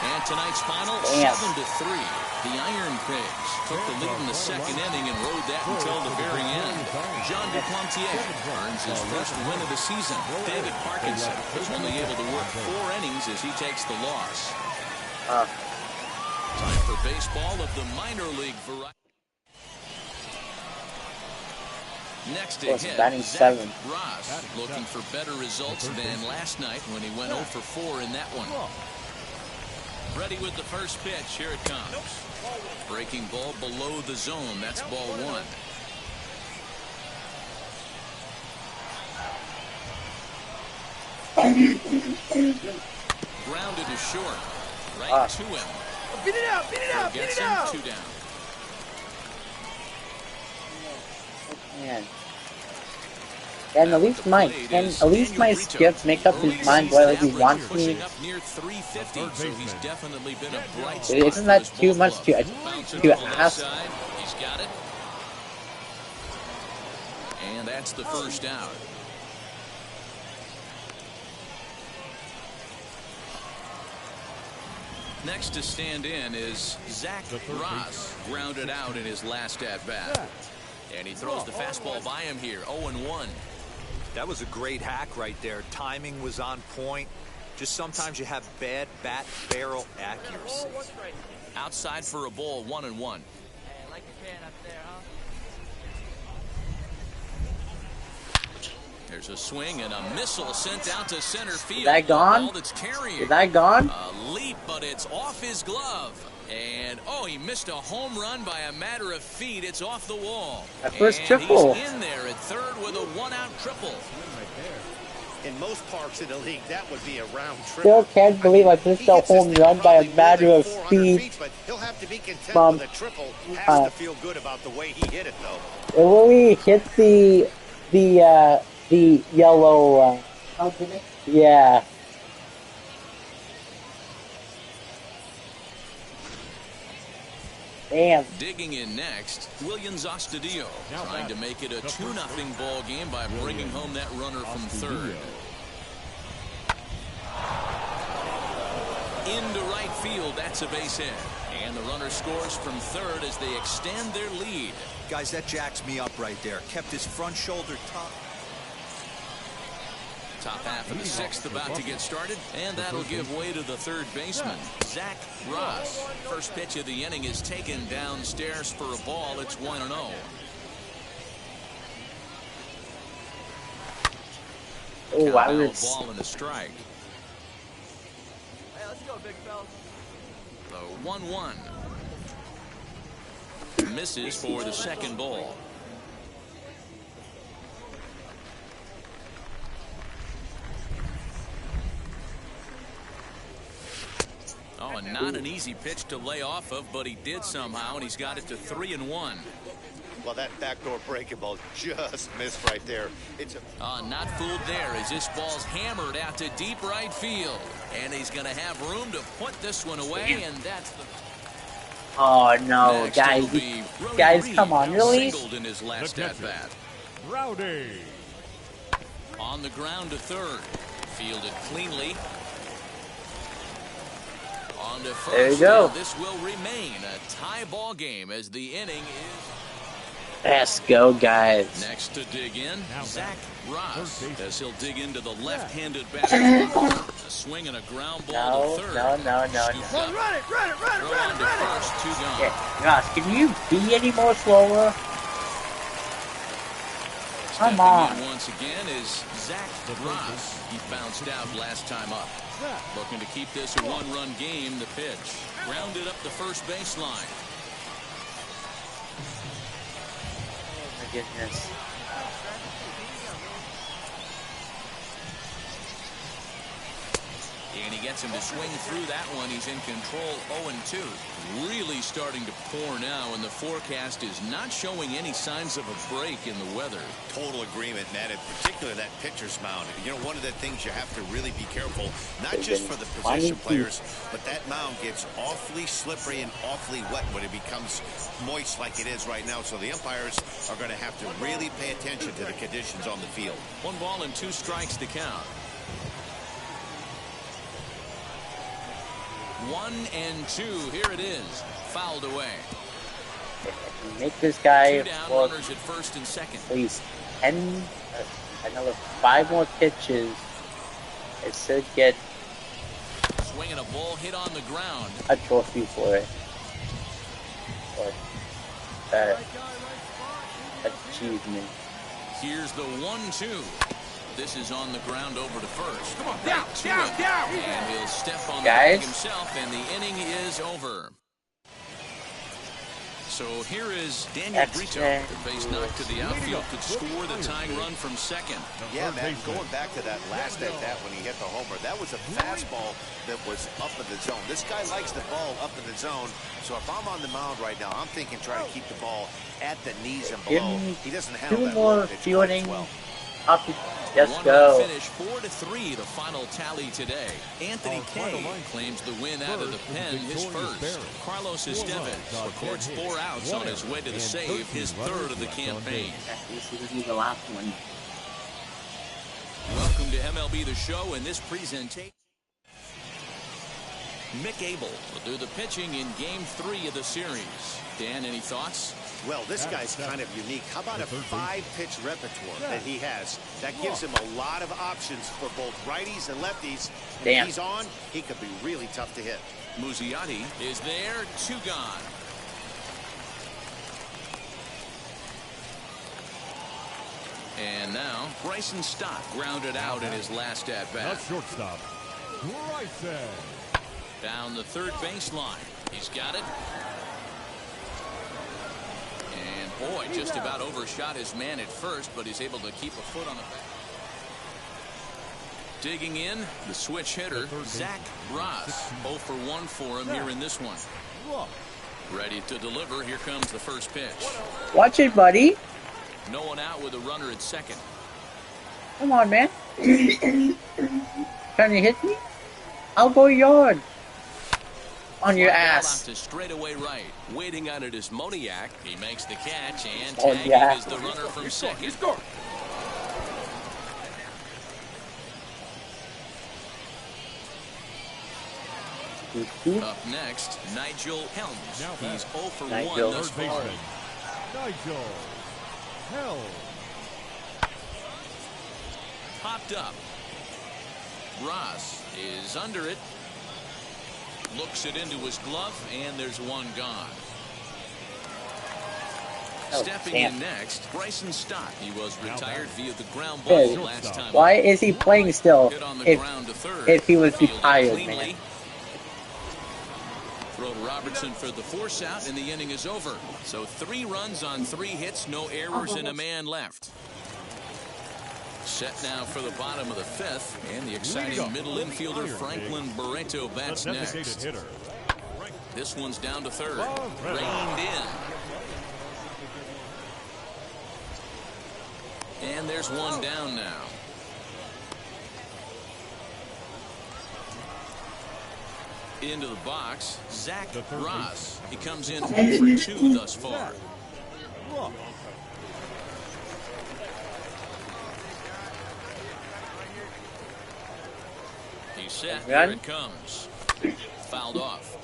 And tonight's final, 7-3. The Iron Pigs took the lead in the second inning and rode that until the very end. John Duplantier earns his first win of the season. David Parkinson was only able to work 4 innings as he takes the loss. Time for baseball of the minor league variety. Next to hit, Zach Ross, looking for better results than last night when he went 0 for 4 in that one. Ready with the first pitch. Here it comes. Breaking ball below the zone. That's ball 1. Grounded to short. Right to him. Beat it out, beat it out, beat it out. 2 down. Man. And at least my skips make up his mind whether he wants me. Isn't that too much to ask? He's got it. And that's the first out. Next to stand in is Zach Ross, grounded out in his last at-bat. And he throws the fastball by him here, 0-1. That was a great hack right there. Timing was on point. Just sometimes you have bad bat barrel accuracy. Outside for a ball, 1-1. Hey, like your can up there, huh? There's a swing and a missile sent out to center field. Is that gone? Is that gone? A leap, but it's off his glove. And, oh, he missed a home run by a matter of feet. It's off the wall. That first triple. He's in there at third with a 1-out triple. In most parks in the league, that would be a round triple. Still can't believe I missed a home run by a matter of feet. But he'll have to be content with a triple. Has to feel good about the way he hit it, though. It really hit the yellow. Yeah. Damn. Digging in next, Williams Astudillo trying to make it a 2-0 ball game by bringing home that runner from third. Into right field, that's a base hit. And the runner scores from third as they extend their lead. Guys, that jacks me up right there. Kept his front shoulder top. Top half of the sixth about to get started, and that'll give way to the third baseman, Zach Ross. First pitch of the inning is taken downstairs for a ball. It's 1-0. Oh, I Foul was. ball and a strike. Hey, let's go, big fella. The 1-1. Misses for the second ball. Oh, and not an easy pitch to lay off of, but he did somehow, and he's got it to 3-1. Well, that backdoor breaking ball just missed right there. It's Not fooled there as this ball's hammered out to deep right field. And he's going to have room to put this one away, and that's the... Oh no, Next guys! it'll be Brody Guys, Reed, come on, really? singled in his last at bat. Rowdy. On the ground to third, fielded cleanly. On to first. There you go. And this will remain a tie ball game as the inning is. Let's go, guys. Next to dig in, Now Zach Ross, third base. as he'll dig into the left-handed batter. A swing and a ground ball No, to third. no. Scooped up. Run it, run it, run it, Throw run on it, to run it. first, 2 gone. Yeah, Ross, can you be any more slower? Come Stepping on. in once again is Zach Ross. He bounced out last time up. Looking to keep this a 1-run game. The pitch grounded up the first baseline. Oh my goodness. And he gets him to swing through that one. He's in control, 0-2. Really starting to pour now, and the forecast is not showing any signs of a break in the weather. total agreement, Matt, in particular that pitcher's mound. You know, one of the things you have to really be careful, not just for the position players, but that mound gets awfully slippery and awfully wet when it becomes moist like it is right now. So the umpires are going to have to really pay attention to the conditions on the field. 1 ball and 2 strikes to count. 1 and 2. Here it is. Fouled away. Make this guy 2 down, work runners at first and second. at least 10, another 5 more pitches. It should get Swinging a ball hit on the ground. a trophy for it. But that achievement. Here's the 1-2. This is on the ground over to first. Come on, down, down, down. And he'll step on the Guys? bag himself, and the inning is over. So here is Daniel Brito. The base knock to the outfield could score the tying run from second. Yeah, man, going back to that last at bat when he hit the homer, that was a fastball that was up in the zone. This guy likes the ball up in the zone, so if I'm on the mound right now, I'm thinking try to keep the ball at the knees and Give below. me He doesn't handle 2 that more low pitch quite as fielding. well. Up, let's One-run go. finish, 4-3, the final tally today. Anthony Kay claims the win out of the pen, his first. Carlos Estevez records 4 outs on his way to the save, his third of the campaign. This will be the last one. Welcome to MLB The Show and this presentation. Mick Abel will do the pitching in Game 3 of the series. Dan, any thoughts? Well, this guy's kind of unique. How about a 5-pitch repertoire that he has? That gives him a lot of options for both righties and lefties. And Damn. if he's on, he could be really tough to hit. Muzziotti is there, 2 gone. And now, Bryson Stott grounded out in his last Now at-bat. shortstop, Bryson. Down the third baseline. He's got it. And boy, just about overshot his man at first, but he's able to keep a foot on the back. Digging in, the switch hitter, Zach Ross. 0 for 1 for him here in this one. Ready to deliver. Here comes the first pitch. Watch it, buddy. No one out with a runner at second. Come on, man. Trying to hit me? I'll go yard. On your Fly ball ass. out to straightaway right. Waiting on it is Moniak. He makes the catch, and Oh, tagging yeah. is the runner from second. Up next, Nigel Helms. Now He's 0 for 1 Nigel. thus Third far. baseman, Nigel Helms. Popped up. Ross is under it. Looks it into his glove, and there's one gone. Stepping in next, Bryson Stott. He was retired via the ground ball Hey, last time. why is he playing still Hit on the if ground to third. if he was Fielded retired, cleanly. man? Throw to Robertson for the force out, and the inning is over. So 3 runs on 3 hits, no errors, and a man left. Set now for the bottom of the 5th, and the exciting middle infielder Franklin Barreto bats next. Hitter. This one's down to third. Reined in. And there's one down now. Into the box, Zach Ross. He comes in 0 for 2 thus far. He's set. Here it comes. Fouled off.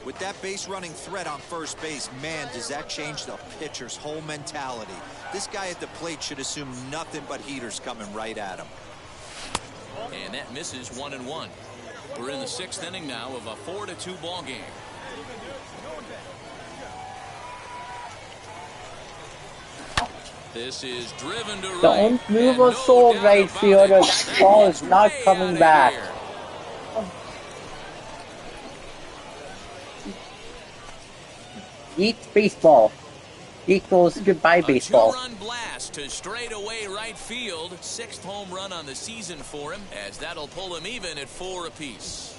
With that base running threat on first base, man, does that change the pitcher's whole mentality. This guy at the plate should assume nothing but heaters coming right at him. And that misses 1-1. We're in the 6th inning now of a 4-2 ball game. This is driven to right. Don't move and a soul, doubt right about fielder. it. That ball is not Way coming outta back. here. Eat baseball. Equals goodbye baseball. A 2-run blast to straightaway right field. 6th home run on the season for him, as that'll pull him even at 4 apiece.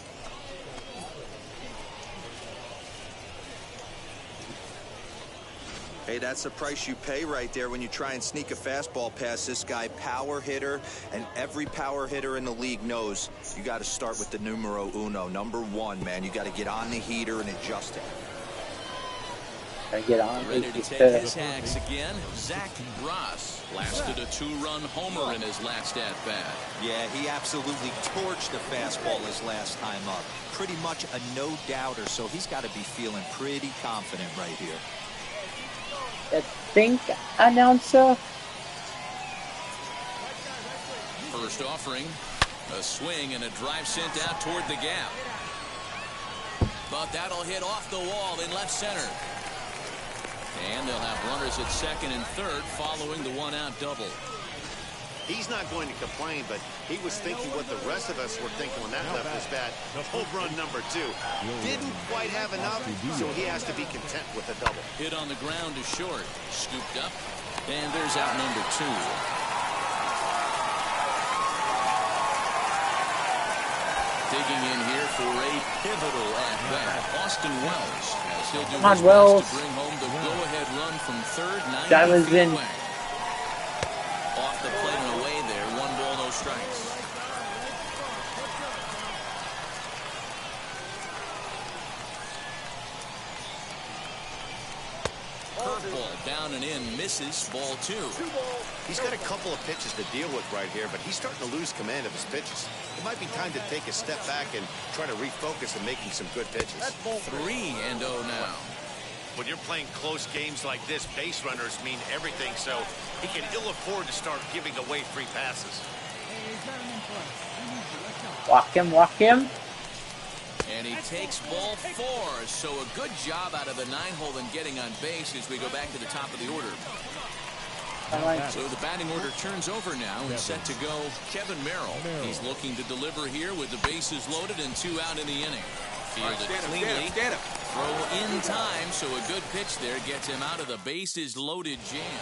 Hey, that's the price you pay right there when you try and sneak a fastball past this guy. Power hitter, and every power hitter in the league knows you got to start with the numero uno, number 1, man. You got to get on the heater and adjust it. Gotta get on. Ready to take his hacks again. Zach Ross lasted a 2-run homer in his last at-bat. Yeah, he absolutely torched the fastball his last time up. Pretty much a no-doubter, so he's got to be feeling pretty confident right here. Think, announcer. First offering, a swing and a drive sent out toward the gap. But that'll hit off the wall in left center. And they'll have runners at 2nd and 3rd following the 1-out double. He's not going to complain, but he was thinking what the rest of us were thinking when that left his bat. Home run number 2. Didn't quite have enough, so he has to be content with a double. Hit on the ground to short. Scooped up. And there's out number 2. Digging in here for a pivotal at-bat. Austin Wells, as he'll do his best to bring home the go-ahead run from 3rd, 90 feet away. Off the plate and away there. 1 ball, no strikes. Curveball down and in, misses. Ball 2. He's got a couple of pitches to deal with right here, but he's starting to lose command of his pitches. It might be time to take a step back and try to refocus on making some good pitches. 3-0 now. When you're playing close games like this, base runners mean everything, so he can ill afford to start giving away free passes. Walk him, walk him. And he takes ball 4, so a good job out of the 9-hole in getting on base as we go back to the top of the order. So the batting order turns over now and set to go Kevin Merrill. He's looking to deliver here with the bases loaded and 2 out in the inning. Fielded cleanly. Throw in time, so a good pitch there gets him out of the bases loaded jam.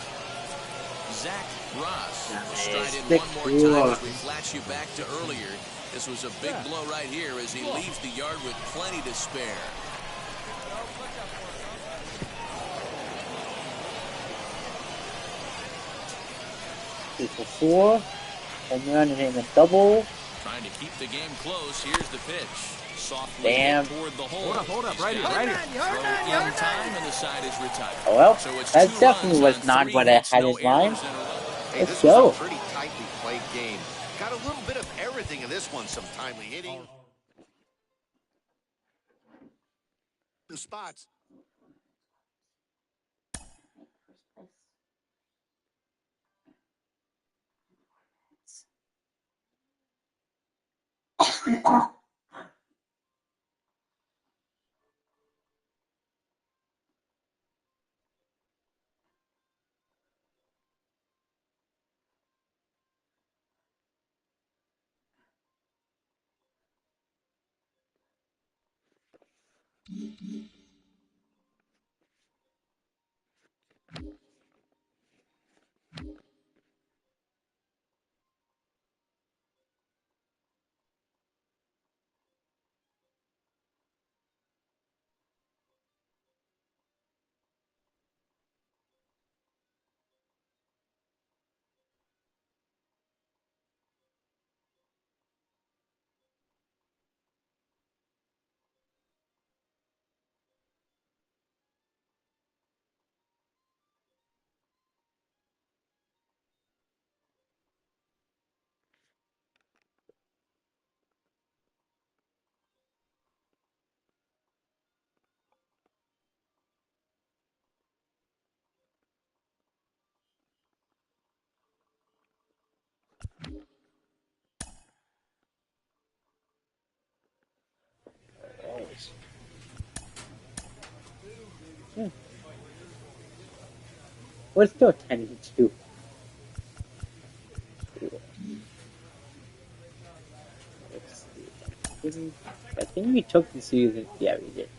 Zach Ross stride in one more time as we flash you back to earlier. This was a big blow right here as he leaves the yard with plenty to spare. For 4. Home run and a double. Trying to keep the game close. Here's the pitch. Softly Damn. toward the hole. Hold up, right here. Throw in time, and the side is retired. Oh, well, So it's that 2 definitely runs was on not 3 what I hits, had no in mind. errors in a row. Hey, Let's this go. was a pretty tightly played game. Got a little bit of everything in this one. Some timely hitting. spots. We're still 10-2. I think we took the season. Yeah, we did.